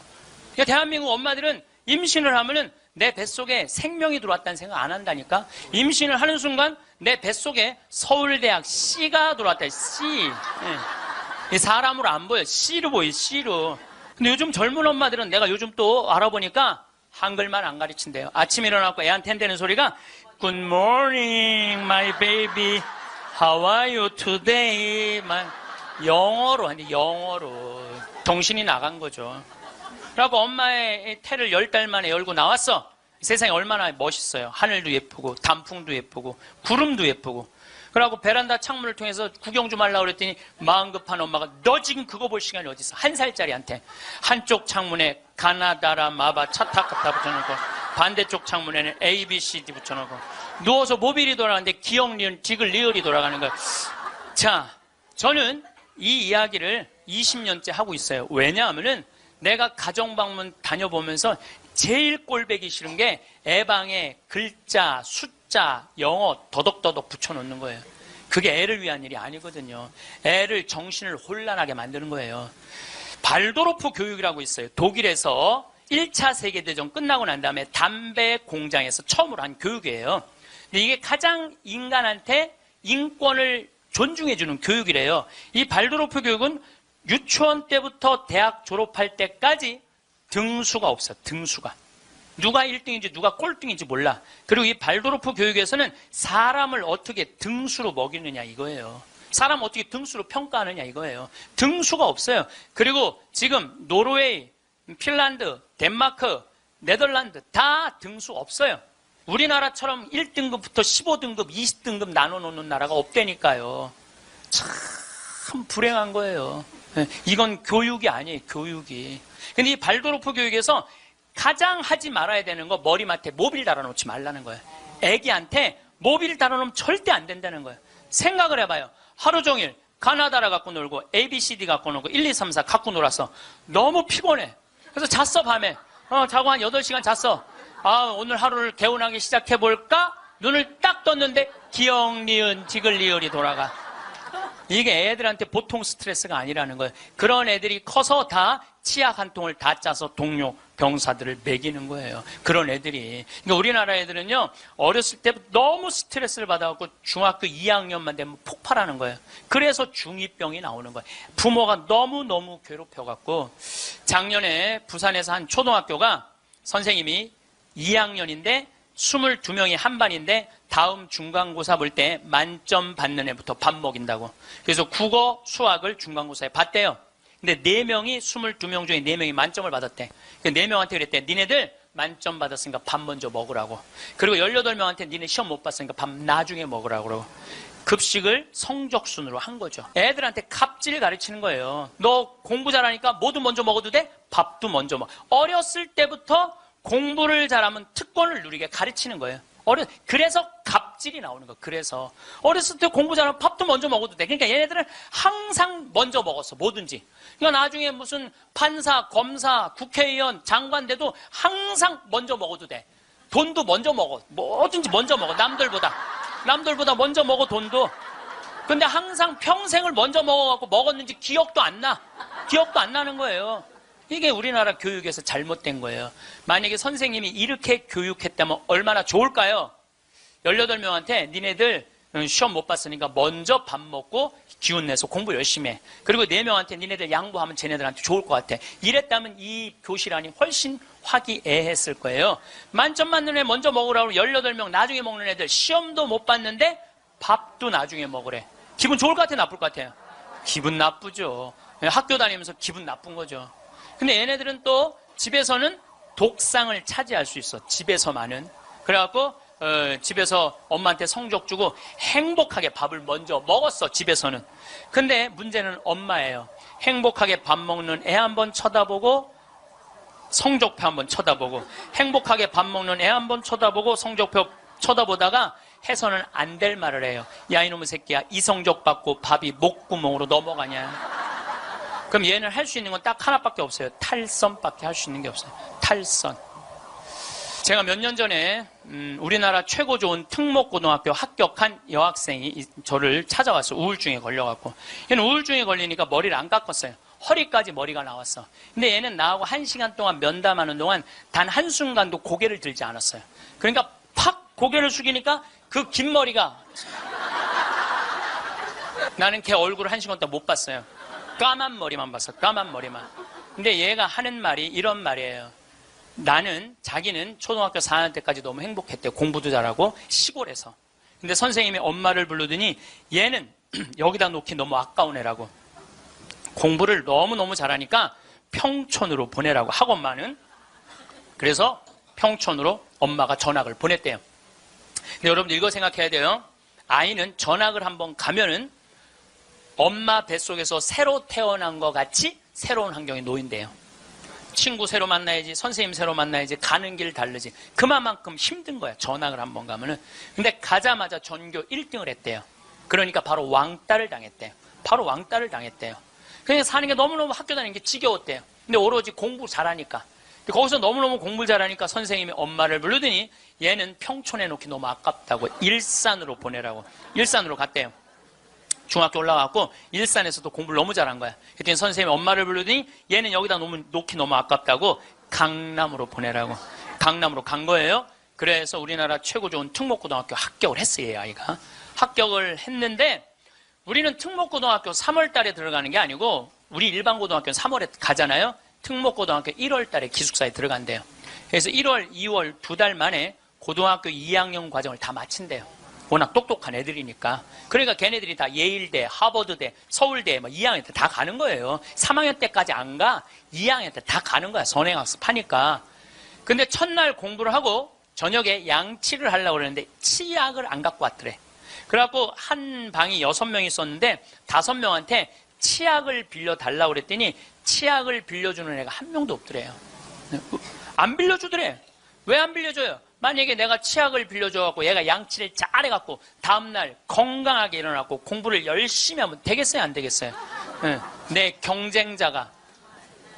그러니까 대한민국 엄마들은 임신을 하면은 내 뱃속에 생명이 들어왔다는 생각 안 한다니까. 임신을 하는 순간 내 뱃속에 서울대학 C가 들어왔다. C. 네. 사람으로 안 보여. C로 보여. C로. 근데 요즘 젊은 엄마들은 내가 요즘 또 알아보니까 한글만 안 가르친대요. 아침에 일어나고 애한테 한다는 소리가 Good morning, my baby. How are you today? 영어로 하는데 영어로. 정신이 나간 거죠. 그리고 엄마의 태를 10달 만에 열고 나왔어. 세상이 얼마나 멋있어요. 하늘도 예쁘고 단풍도 예쁘고 구름도 예쁘고. 그러고 베란다 창문을 통해서 구경 좀 하려고 그랬더니 마음 급한 엄마가 너 지금 그거 볼 시간이 어디 있어. 1살짜리한테 한쪽 창문에 가나다라 마바 차타카타 붙여놓고 반대쪽 창문에는 ABCD 붙여놓고 누워서 모빌이 돌아가는데 기억 리을 지글 리을이 돌아가는 거야. 자, 저는 이 이야기를 20년째 하고 있어요. 왜냐하면은 내가 가정방문 다녀보면서 제일 꼴배기 싫은 게 애방에 글자, 숫자, 영어 더덕더덕 붙여놓는 거예요. 그게 애를 위한 일이 아니거든요. 애를 정신을 혼란하게 만드는 거예요. 발도르프 교육이라고 있어요. 독일에서 1차 세계대전 끝나고 난 다음에 담배 공장에서 처음으로 한 교육이에요. 근데 이게 가장 인간한테 인권을 존중해주는 교육이래요. 이 발도르프 교육은 유치원 때부터 대학 졸업할 때까지 등수가 없어. 등수가. 누가 1등인지 누가 꼴등인지 몰라. 그리고 이 발도르프 교육에서는 사람을 어떻게 등수로 먹이느냐 이거예요. 사람 어떻게 등수로 평가하느냐 이거예요. 등수가 없어요. 그리고 지금 노르웨이, 핀란드, 덴마크, 네덜란드 다 등수 없어요. 우리나라처럼 1등급부터 15등급, 20등급 나눠놓는 나라가 없다니까요. 참 불행한 거예요. 이건 교육이 아니에요. 교육이. 근데 이 발도르프 교육에서 가장 하지 말아야 되는 거 머리맡에 모빌 달아놓지 말라는 거예요. 애기한테 모빌 달아놓으면 절대 안 된다는 거예요. 생각을 해봐요. 하루 종일 가나다라 갖고 놀고 ABCD 갖고 놀고 1, 2, 3, 4 갖고 놀았어. 너무 피곤해. 그래서 잤어 밤에. 자고 한 8시간 잤어. 오늘 하루를 개운하게 시작해볼까? 눈을 딱 떴는데 기역, 니은, 지글, 리을이 돌아가. 이게 애들한테 보통 스트레스가 아니라는 거예요. 그런 애들이 커서 다 치약 한 통을 다 짜서 동료 병사들을 먹이는 거예요. 그런 애들이. 그러니까 우리나라 애들은요, 어렸을 때부터 너무 스트레스를 받아갖고 중학교 2학년만 되면 폭발하는 거예요. 그래서 중2병이 나오는 거예요. 부모가 너무너무 괴롭혀갖고, 작년에 부산에서 한 초등학교가 선생님이 2학년인데 22명이 한 반인데 다음 중간고사 볼 때 만점 받는 애부터 밥 먹인다고. 그래서 국어, 수학을 중간고사에 봤대요. 근데 4명이 22명 중에 4명이 만점을 받았대. 4명한테 그랬대. 니네들 만점 받았으니까 밥 먼저 먹으라고. 그리고 18명한테 니네 시험 못 봤으니까 밥 나중에 먹으라고. 그러고. 급식을 성적순으로 한 거죠. 애들한테 갑질 가르치는 거예요. 너 공부 잘하니까 뭐도 먼저 먹어도 돼? 밥도 먼저 먹어. 어렸을 때부터 공부를 잘하면 특권을 누리게 가르치는 거예요. 그래서 갑질이 나오는 거예요. 그래서 어렸을 때 공부 잘하면 밥도 먼저 먹어도 돼. 그러니까 얘네들은 항상 먼저 먹었어. 뭐든지. 그러니까 나중에 무슨 판사, 검사, 국회의원, 장관 돼도 항상 먼저 먹어도 돼. 돈도 먼저 먹어. 뭐든지 먼저 먹어. 남들보다 먼저 먹어. 돈도. 근데 항상 평생을 먼저 먹어갖고 먹었는지 기억도 안 나는 거예요. 이게 우리나라 교육에서 잘못된 거예요. 만약에 선생님이 이렇게 교육했다면 얼마나 좋을까요? 18명한테 니네들 시험 못 봤으니까 먼저 밥 먹고 기운 내서 공부 열심히 해. 그리고 4명한테 니네들 양보하면 쟤네들한테 좋을 것 같아. 이랬다면 이 교실 안이 훨씬 화기애애했을 거예요. 만점 맞는 애 먼저 먹으라고 18명 나중에 먹는 애들 시험도 못 봤는데 밥도 나중에 먹으래. 기분 좋을 것 같아요? 나쁠 것 같아요? 기분 나쁘죠. 학교 다니면서 기분 나쁜 거죠. 근데 얘네들은 또 집에서는 독상을 차지할 수 있어. 집에서만은. 그래갖고 집에서 엄마한테 성적 주고 행복하게 밥을 먼저 먹었어. 집에서는. 근데 문제는 엄마예요. 행복하게 밥 먹는 애 한번 쳐다보고 성적표 한번 쳐다보고 행복하게 밥 먹는 애 한번 쳐다보고 성적표 쳐다보다가 해서는 안 될 말을 해요. 야 이놈의 새끼야, 이 성적 받고 밥이 목구멍으로 넘어가냐. 그럼 얘는 할 수 있는 건 딱 하나밖에 없어요. 탈선밖에 할 수 있는 게 없어요. 탈선. 제가 몇 년 전에 우리나라 최고 좋은 특목고등학교 합격한 여학생이 저를 찾아왔어요. 우울증에 걸려갖고. 얘는 우울증에 걸리니까 머리를 안 깎았어요. 허리까지 머리가 나왔어. 근데 얘는 나하고 1시간 동안 면담하는 동안 단 한순간도 고개를 들지 않았어요. 그러니까 팍 고개를 숙이니까 그 긴 머리가 나는 걔 얼굴을 1시간 동안 못 봤어요. 까만 머리만 봤어. 까만 머리만. 근데 얘가 하는 말이 이런 말이에요. 자기는 초등학교 4학년 때까지 너무 행복했대요. 공부도 잘하고 시골에서. 근데 선생님이 엄마를 부르더니 얘는 여기다 놓기 너무 아까운 애라고. 공부를 너무너무 잘하니까 평촌으로 보내라고, 학원만은. 그래서 평촌으로 엄마가 전학을 보냈대요. 근데 여러분들 이거 생각해야 돼요. 아이는 전학을 한번 가면은 엄마 뱃속에서 새로 태어난 것 같이 새로운 환경에 놓인대요. 친구 새로 만나야지, 선생님 새로 만나야지, 가는 길 다르지. 그만큼 힘든 거야, 전학을 한번 가면은. 근데 가자마자 전교 1등을 했대요. 그러니까 바로 왕따를 당했대요. 그냥 사는 게 너무너무 학교 다니는 게 지겨웠대요. 근데 오로지 공부 잘하니까. 근데 거기서 너무너무 공부를 잘하니까 선생님이 엄마를 부르더니 얘는 평촌에 놓기 너무 아깝다고 일산으로 보내라고. 일산으로 갔대요. 중학교 올라가고 일산에서도 공부를 너무 잘한 거야. 그랬더니 선생님이 엄마를 부르더니 얘는 여기다 놓기 너무 아깝다고 강남으로 보내라고. 강남으로 간 거예요. 그래서 우리나라 최고 좋은 특목고등학교 합격을 했어요. 아이가 합격을 했는데 우리는 특목고등학교 3월 달에 들어가는 게 아니고 우리 일반 고등학교는 3월에 가잖아요. 특목고등학교 1월 달에 기숙사에 들어간대요. 그래서 1월, 2월 2달 만에 고등학교 2학년 과정을 다 마친대요. 워낙 똑똑한 애들이니까. 그러니까 걔네들이 다 예일대, 하버드대, 서울대 2학년 때 다 가는 거예요. 3학년 때까지 안 가. 2학년 때 다 가는 거야. 선행학습 하니까. 근데 첫날 공부를 하고 저녁에 양치를 하려고 그랬는데 치약을 안 갖고 왔더래. 그래갖고 한 방이 6명이 있었는데 5명한테 치약을 빌려달라고 그랬더니 치약을 빌려주는 애가 한 명도 없더래요. 안 빌려주더래. 왜 안 빌려줘요? 만약에 내가 치약을 빌려줘갖고 얘가 양치를 잘해갖고 다음날 건강하게 일어나고 공부를 열심히 하면 되겠어요? 안 되겠어요? 내 경쟁자가.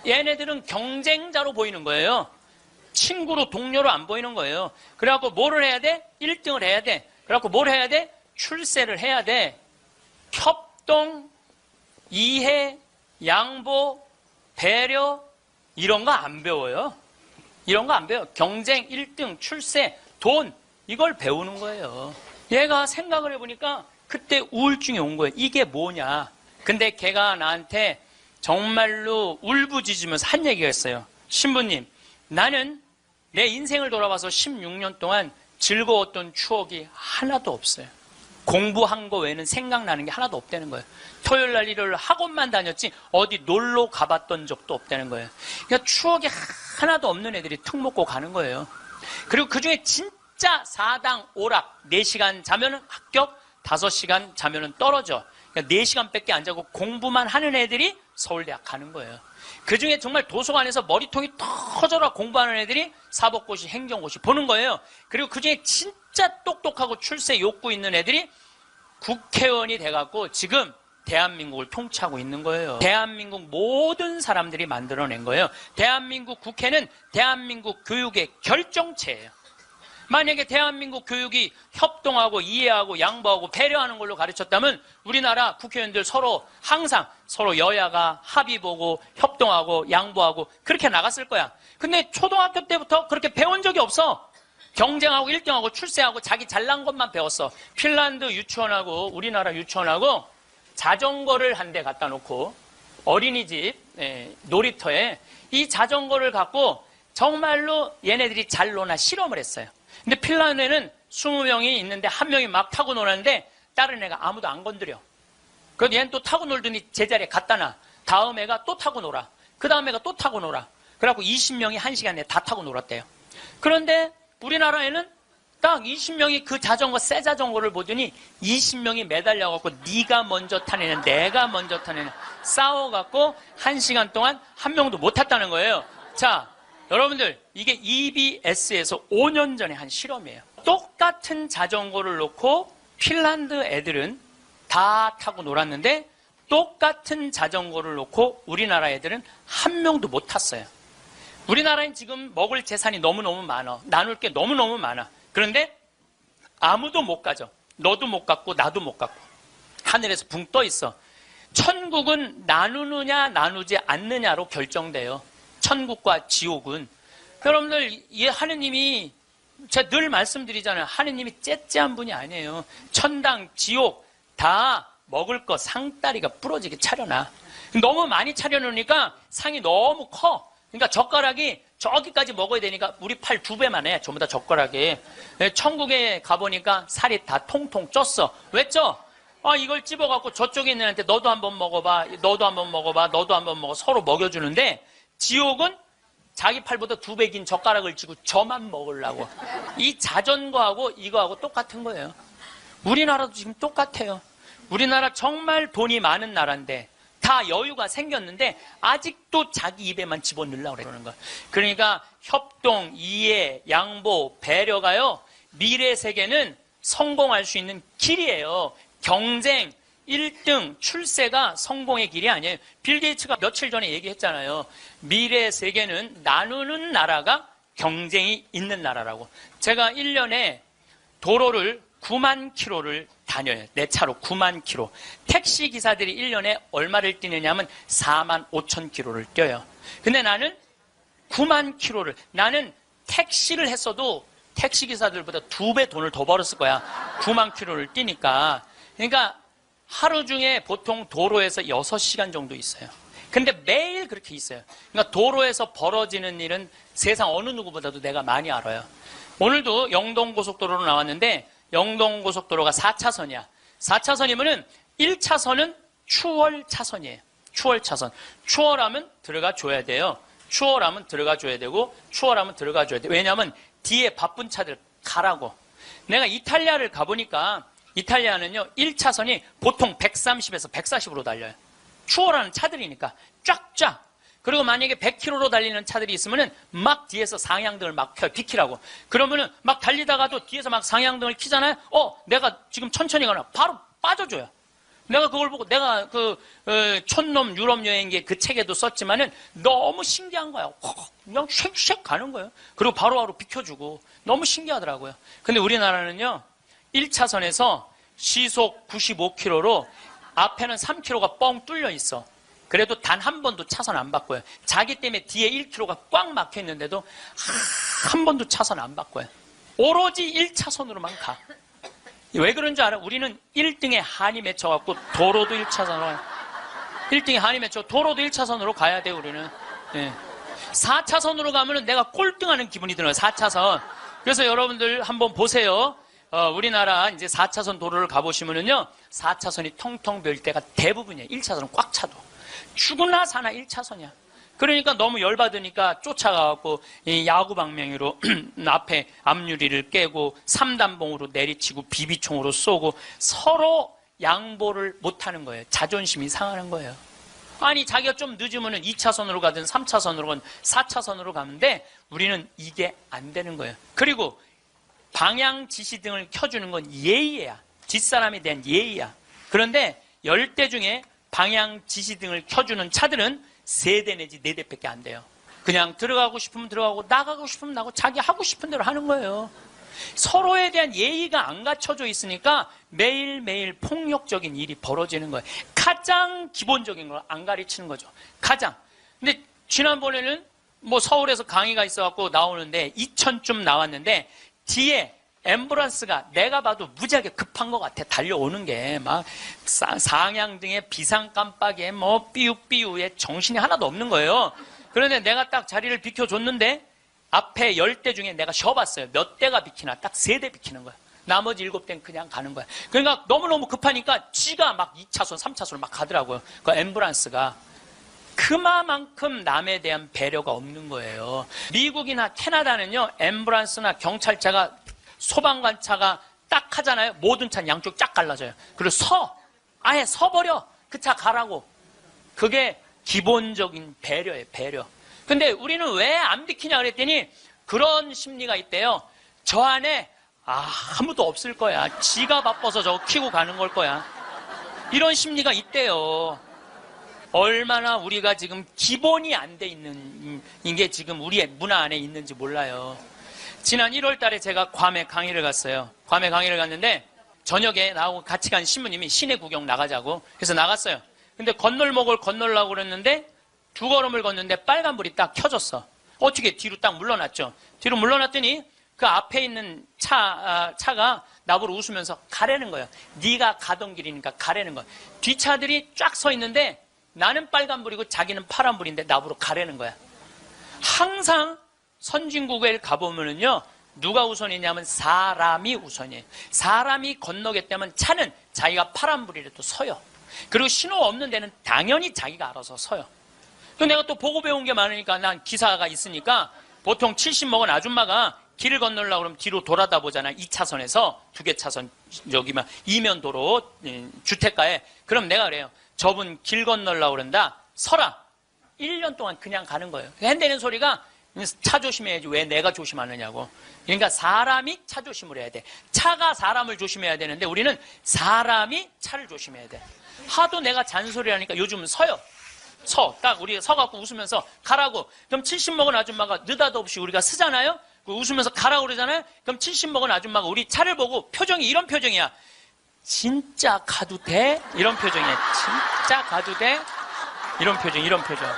얘네들은 경쟁자로 보이는 거예요. 친구로 동료로 안 보이는 거예요. 그래갖고 뭐를 해야 돼? 1등을 해야 돼. 그래갖고 뭘 해야 돼? 출세를 해야 돼. 협동, 이해, 양보, 배려 이런 거 안 배워요. 이런 거 안 배워요. 경쟁, 1등, 출세, 돈 이걸 배우는 거예요. 얘가 생각을 해보니까 그때 우울증이 온 거예요. 이게 뭐냐. 근데 걔가 나한테 정말로 울부짖으면서 한 얘기가 있어요. 신부님, 나는 내 인생을 돌아봐서 16년 동안 즐거웠던 추억이 하나도 없어요. 공부한 거 외에는 생각나는 게 하나도 없다는 거예요. 토요일 날 일요일 학원만 다녔지 어디 놀러 가봤던 적도 없다는 거예요. 그러니까 추억이 하나도 없는 애들이 특목고 가는 거예요. 그리고 그중에 진짜 4당 오락 4시간 자면은 합격, 5시간 자면은 떨어져. 그러니까 4시간밖에 안 자고 공부만 하는 애들이 서울대학 가는 거예요. 그중에 정말 도서관에서 머리통이 터져라 공부하는 애들이 사법고시, 행정고시 보는 거예요. 그리고 그중에 진짜 똑똑하고 출세 욕구 있는 애들이 국회의원이 돼갖고 지금 대한민국을 통치하고 있는 거예요. 대한민국 모든 사람들이 만들어낸 거예요. 대한민국 국회는 대한민국 교육의 결정체예요. 만약에 대한민국 교육이 협동하고 이해하고 양보하고 배려하는 걸로 가르쳤다면 우리나라 국회의원들 서로 항상 서로 여야가 합의 보고 협동하고 양보하고 그렇게 나갔을 거야. 근데 초등학교 때부터 그렇게 배운 적이 없어. 경쟁하고 1등하고 출세하고 자기 잘난 것만 배웠어. 핀란드 유치원하고 우리나라 유치원하고 자전거를 한 대 갖다 놓고 어린이집 놀이터에 이 자전거를 갖고 정말로 얘네들이 잘 노나 실험을 했어요. 근데 핀란드에는 20명이 있는데 한 명이 막 타고 노는데 다른 애가 아무도 안 건드려. 그래서 얘는 또 타고 놀더니 제자리에 갖다 놔. 다음 애가 또 타고 놀아. 그 다음 애가 또 타고 놀아. 그래갖고 20명이 1시간 내에 다 타고 놀았대요. 그런데 우리나라에는 딱 20명이 그 자전거, 새 자전거를 보더니 20명이 매달려갖고 네가 먼저 타내냐 내가 먼저 타내냐 싸워갖고 1시간 동안 한 명도 못 탔다는 거예요. 자, 여러분들 이게 EBS에서 5년 전에 한 실험이에요. 똑같은 자전거를 놓고 핀란드 애들은 다 타고 놀았는데 똑같은 자전거를 놓고 우리나라 애들은 한 명도 못 탔어요. 우리나라엔 지금 먹을 재산이 너무너무 많아. 나눌 게 너무너무 많아. 그런데 아무도 못 가죠. 너도 못 갔고 나도 못 갔고 하늘에서 붕 떠 있어. 천국은 나누느냐 나누지 않느냐로 결정돼요. 천국과 지옥은. 여러분들 이 하느님이 제가 늘 말씀드리잖아요. 하느님이 째째한 분이 아니에요. 천당, 지옥 다 먹을 거 상다리가 부러지게 차려놔. 너무 많이 차려놓으니까 상이 너무 커. 그러니까 젓가락이 저기까지 먹어야 되니까 우리 팔 2배만 해. 전부 다 젓가락에. 천국에 가보니까 살이 다 통통 쪘어. 왜 쪄? 이걸 찝어갖고 저쪽에 있는 애한테 너도 한번 먹어봐. 너도 한번 먹어봐. 너도 한번 먹어. 서로 먹여주는데 지옥은 자기 팔보다 2배 긴 젓가락을 쥐고 저만 먹으려고. 이 자전거하고 이거하고 똑같은 거예요. 우리나라도 지금 똑같아요. 우리나라 정말 돈이 많은 나라인데 다 여유가 생겼는데 아직도 자기 입에만 집어넣으려고 그러는 거야. 그러니까 협동, 이해, 양보, 배려가요. 미래 세계는 성공할 수 있는 길이에요. 경쟁, 1등, 출세가 성공의 길이 아니에요. 빌 게이츠가 며칠 전에 얘기했잖아요. 미래 세계는 나누는 나라가 경쟁이 있는 나라라고. 제가 1년에 도로를 9만 킬로를 다녀요. 내 차로 9만 킬로. 택시 기사들이 1년에 얼마를 뛰느냐 하면 4만 5천 킬로를 뛰어요. 근데 나는 9만 킬로를, 나는 택시를 했어도 택시 기사들보다 2배 돈을 더 벌었을 거야. 9만 킬로를 뛰니까. 그러니까 하루 중에 보통 도로에서 6시간 정도 있어요. 근데 매일 그렇게 있어요. 그러니까 도로에서 벌어지는 일은 세상 어느 누구보다도 내가 많이 알아요. 오늘도 영동고속도로로 나왔는데 영동고속도로가 4차선이야. 4차선이면은 1차선은 추월 차선이에요. 추월 차선. 추월하면 들어가 줘야 돼요. 추월하면 들어가 줘야 되고 추월하면 들어가 줘야 돼. 왜냐하면 뒤에 바쁜 차들 가라고. 내가 이탈리아를 가보니까 이탈리아는요 1차선이 보통 130에서 140으로 달려요. 추월하는 차들이니까 쫙쫙. 그리고 만약에 100km로 달리는 차들이 있으면은 막 뒤에서 상향등을 막 켜요. 비키라고. 그러면은 막 달리다가도 뒤에서 막 상향등을 켜잖아요. 내가 지금 천천히 가나 바로 빠져줘요. 내가 그걸 보고 내가 촌놈 유럽 여행기 그 책에도 썼지만은 너무 신기한 거야. 그냥 쉑쉑 가는 거예요. 그리고 바로바로 비켜주고 너무 신기하더라고요. 근데 우리나라는요 1차선에서 시속 95km로 앞에는 3km가 뻥 뚫려 있어. 그래도 단 한 번도 차선 안 바꿔요. 자기 때문에 뒤에 1km가 꽉 막혀 있는데도 한 번도 차선 안 바꿔요. 오로지 1차선으로만 가. 왜 그런 줄 알아? 우리는 1등에 한이 맺혀갖고 도로도 1차선으로 1등에 한이 맺혀 도로도 1차선으로 가야 돼 우리는. 네. 4차선으로 가면은 내가 꼴등하는 기분이 들어요. 4차선. 그래서 여러분들 한번 보세요. 우리나라 이제 4차선 도로를 가보시면은요 4차선이 텅텅 비일 때가 대부분이에요. 1차선은 꽉 차도. 죽으나 사나 1차선이야. 그러니까 너무 열받으니까 쫓아가갖고 이 야구방망이로 앞에 앞유리를 깨고 삼단봉으로 내리치고 비비총으로 쏘고 서로 양보를 못하는 거예요. 자존심이 상하는 거예요. 아니 자기가 좀 늦으면 2차선으로 가든 3차선으로 가든 4차선으로 가는데 우리는 이게 안 되는 거예요. 그리고 방향 지시등을 켜주는 건 예의야. 뒷사람에 대한 예의야. 그런데 10대 중에 방향 지시등을 켜주는 차들은 3대 내지 4대밖에 안 돼요. 그냥 들어가고 싶으면 들어가고 나가고 싶으면 나가고 자기 하고 싶은 대로 하는 거예요. 서로에 대한 예의가 안 갖춰져 있으니까 매일매일 폭력적인 일이 벌어지는 거예요. 가장 기본적인 걸 안 가르치는 거죠. 가장. 근데 지난번에는 뭐 서울에서 강의가 있어갖고 나오는데 2000쯤 나왔는데 뒤에 앰뷸런스가 내가 봐도 무지하게 급한 것 같아. 달려오는 게 막 상향등에 비상 깜빡이에 뭐 삐우삐우에 정신이 하나도 없는 거예요. 그런데 내가 딱 자리를 비켜줬는데 앞에 10대 중에 내가 쉬어봤어요. 몇 대가 비키나 딱 3대 비키는 거야. 나머지 7대는 그냥 가는 거야. 그러니까 너무너무 급하니까 지가 막 2차선 3차선으로 막 가더라고요. 그 앰뷸런스가. 그만큼 남에 대한 배려가 없는 거예요. 미국이나 캐나다는요 앰뷸런스나 경찰차가 소방관차가 딱 하잖아요. 모든 차는 양쪽 쫙 갈라져요. 그리고 아예 서버려. 그 차 가라고. 그게 기본적인 배려예요. 배려. 근데 우리는 왜 안 비키냐 그랬더니 그런 심리가 있대요. 저 안에 아무도 없을 거야. 지가 바빠서 저거 키고 가는 걸 거야. 이런 심리가 있대요. 얼마나 우리가 지금 기본이 안 돼 있는 게 지금 우리의 문화 안에 있는지 몰라요. 지난 1월 달에 제가 괌에 강의를 갔어요. 괌에 강의를 갔는데 저녁에 나하고 같이 간 신부님이 시내 구경 나가자고 해서 나갔어요. 근데 건널목을 건너려고 그랬는데 두 걸음을 걷는데 빨간불이 딱 켜졌어. 어떻게 뒤로 딱 물러났죠. 뒤로 물러났더니 그 앞에 있는 차가 나보고 웃으면서 가라는 거예요. 네가 가던 길이니까 가라는 거야. 뒷차들이 쫙 서 있는데 나는 빨간불이고 자기는 파란불인데 나보고 가라는 거야. 항상 선진국에 가보면은요, 누가 우선이냐면 사람이 우선이에요. 사람이 건너겠다면 차는 자기가 파란불이라도 서요. 그리고 신호 없는 데는 당연히 자기가 알아서 서요. 또 내가 또 보고 배운 게 많으니까 난 기사가 있으니까 보통 70 먹은 아줌마가 길을 건너려고 그러면 뒤로 돌아다 보잖아. 2차선에서 2개 차선 여기만 이면도로 주택가에. 그럼 내가 그래요. 저분 길 건너려고 그런다. 서라. 1년 동안 그냥 가는 거예요. 핸대는 소리가 차 조심해야지 왜 내가 조심하느냐고. 그러니까 사람이 차 조심을 해야 돼. 차가 사람을 조심해야 되는데 우리는 사람이 차를 조심해야 돼. 하도 내가 잔소리하니까 요즘은 서요. 딱 우리가 서갖고 웃으면서 가라고. 그럼 70 먹은 아줌마가 느닷없이 없이 우리가 쓰잖아요. 웃으면서 가라고 그러잖아요. 그럼 70 먹은 아줌마가 우리 차를 보고 표정이 이런 표정이야. 진짜 가도 돼? 이런 표정이야. 진짜 가도 돼? 이런 표정.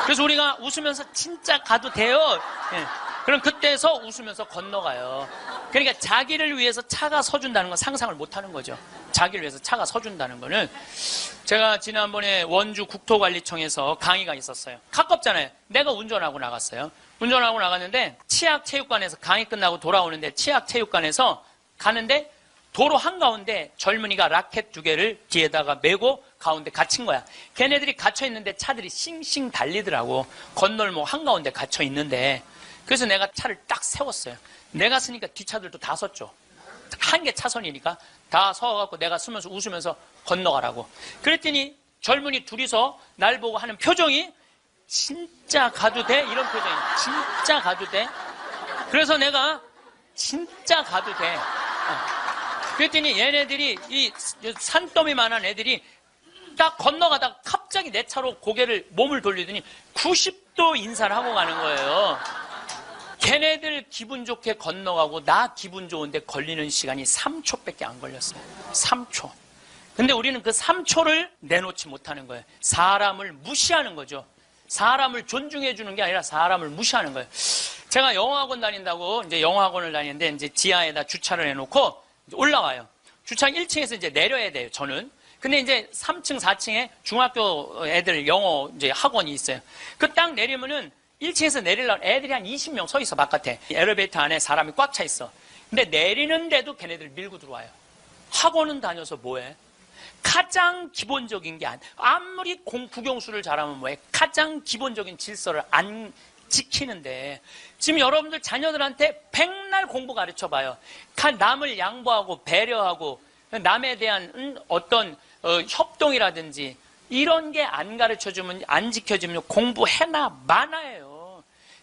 그래서 우리가 웃으면서 진짜 가도 돼요? 예. 그럼 그때서 웃으면서 건너가요. 그러니까 자기를 위해서 차가 서준다는 건 상상을 못하는 거죠. 자기를 위해서 차가 서준다는 거는. 제가 지난번에 원주 국토관리청에서 강의가 있었어요. 가깝잖아요. 내가 운전하고 나갔어요. 운전하고 나갔는데 치악체육관에서 강의 끝나고 돌아오는데 치악체육관에서 가는데 도로 한가운데 젊은이가 라켓 2개를 뒤에다가 메고 가운데 갇힌 거야. 걔네들이 갇혀있는데 차들이 싱싱 달리더라고. 건널목 한가운데 갇혀있는데. 그래서 내가 차를 딱 세웠어요. 내가 쓰니까 뒷차들도 다 섰죠. 한 개 차선이니까 다 서갖고 내가 쓰면서 웃으면서 건너가라고. 그랬더니 젊은이 둘이서 날 보고 하는 표정이 진짜 가도 돼? 이런 표정이. 진짜 가도 돼? 그래서 내가 진짜 가도 돼. 그랬더니 얘네들이 이 산더미만한 애들이 딱 건너가다가 갑자기 내 차로 몸을 돌리더니 90도 인사를 하고 가는 거예요. 걔네들 기분 좋게 건너가고 나 기분 좋은데 걸리는 시간이 3초밖에 안 걸렸어요. 3초. 근데 우리는 그 3초를 내놓지 못하는 거예요. 사람을 무시하는 거죠. 사람을 존중해 주는 게 아니라 사람을 무시하는 거예요. 제가 영어학원 다닌다고 이제 영어학원을 다니는데 이제 지하에다 주차를 해놓고 올라와요. 주차 1층에서 이제 내려야 돼요, 저는. 근데 이제 3층, 4층에 중학교 애들 영어 이제 학원이 있어요. 그 딱 내리면은 1층에서 내리려면 애들이 한 20명 서 있어, 바깥에. 엘리베이터 안에 사람이 꽉 차 있어. 근데 내리는데도 걔네들 밀고 들어와요. 학원은 다녀서 뭐해? 가장 기본적인 게 아무리 국영수를 잘하면 뭐해? 가장 기본적인 질서를 안 지키는데 지금 여러분들 자녀들한테 백날 공부 가르쳐봐요. 남을 양보하고 배려하고 남에 대한 어떤 협동이라든지 이런 게 안 가르쳐주면 안 지켜주면 공부해나 마나예요.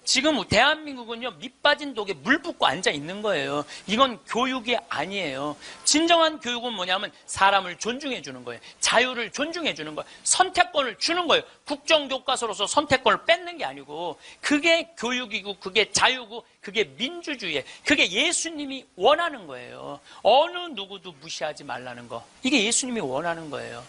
지금 대한민국은요 밑빠진 독에 물 붓고 앉아 있는 거예요. 이건 교육이 아니에요. 진정한 교육은 뭐냐면 사람을 존중해 주는 거예요. 자유를 존중해 주는 거예요. 선택권을 주는 거예요. 국정교과서로서 선택권을 뺏는 게 아니고 그게 교육이고 그게 자유고 그게 민주주의예요. 그게 예수님이 원하는 거예요. 어느 누구도 무시하지 말라는 거. 이게 예수님이 원하는 거예요.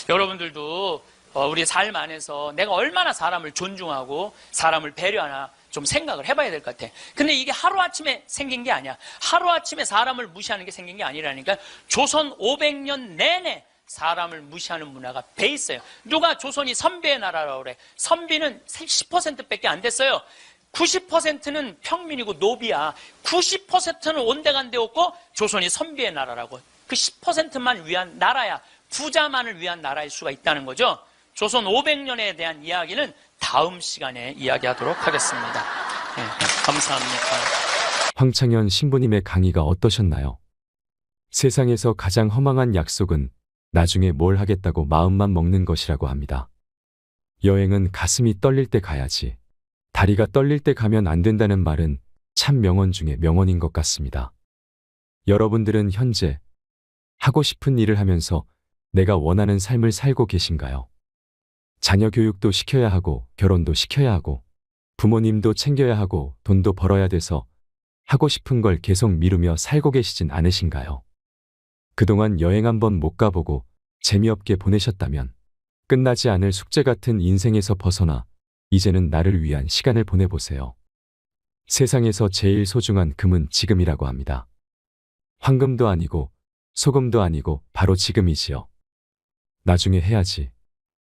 여러분들도 우리 삶 안에서 내가 얼마나 사람을 존중하고 사람을 배려하나 좀 생각을 해봐야 될 것 같아. 근데 이게 하루아침에 생긴 게 아니야. 하루아침에 사람을 무시하는 게 생긴 게 아니라니까. 조선 500년 내내 사람을 무시하는 문화가 배 있어요. 누가 조선이 선비의 나라라고 그래. 선비는 10%밖에 안 됐어요. 90%는 평민이고 노비야. 90%는 온데간데 없고 조선이 선비의 나라라고. 그 10%만 위한 나라야. 부자만을 위한 나라일 수가 있다는 거죠. 조선 500년에 대한 이야기는 다음 시간에 이야기하도록 하겠습니다. 네, 감사합니다. 황창현 신부님의 강의가 어떠셨나요? 세상에서 가장 허망한 약속은 나중에 뭘 하겠다고 마음만 먹는 것이라고 합니다. 여행은 가슴이 떨릴 때 가야지. 다리가 떨릴 때 가면 안 된다는 말은 참 명언 중에 명언인 것 같습니다. 여러분들은 현재 하고 싶은 일을 하면서 내가 원하는 삶을 살고 계신가요? 자녀 교육도 시켜야 하고 결혼도 시켜야 하고 부모님도 챙겨야 하고 돈도 벌어야 돼서 하고 싶은 걸 계속 미루며 살고 계시진 않으신가요? 그동안 여행 한번 못 가보고 재미없게 보내셨다면 끝나지 않을 숙제 같은 인생에서 벗어나 이제는 나를 위한 시간을 보내보세요. 세상에서 제일 소중한 금은 지금이라고 합니다. 황금도 아니고 소금도 아니고 바로 지금이지요. 나중에 해야지.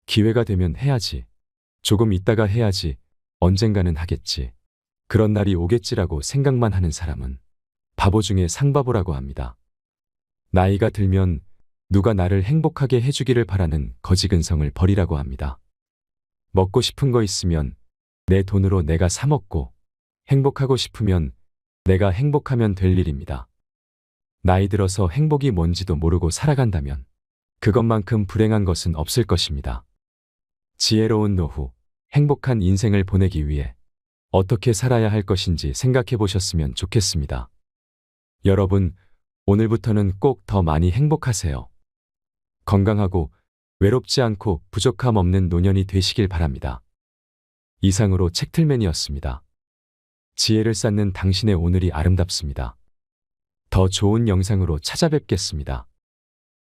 기회가 되면 해야지. 조금 있다가 해야지. 언젠가는 하겠지. 그런 날이 오겠지라고 생각만 하는 사람은 바보 중에 상바보라고 합니다. 나이가 들면 누가 나를 행복하게 해주기를 바라는 거지근성을 버리라고 합니다. 먹고 싶은 거 있으면 내 돈으로 내가 사 먹고 행복하고 싶으면 내가 행복하면 될 일입니다. 나이 들어서 행복이 뭔지도 모르고 살아간다면 그것만큼 불행한 것은 없을 것입니다. 지혜로운 노후, 행복한 인생을 보내기 위해 어떻게 살아야 할 것인지 생각해 보셨으면 좋겠습니다. 여러분, 오늘부터는 꼭 더 많이 행복하세요. 건강하고 외롭지 않고 부족함 없는 노년이 되시길 바랍니다. 이상으로 책틀맨이었습니다. 지혜를 쌓는 당신의 오늘이 아름답습니다. 더 좋은 영상으로 찾아뵙겠습니다.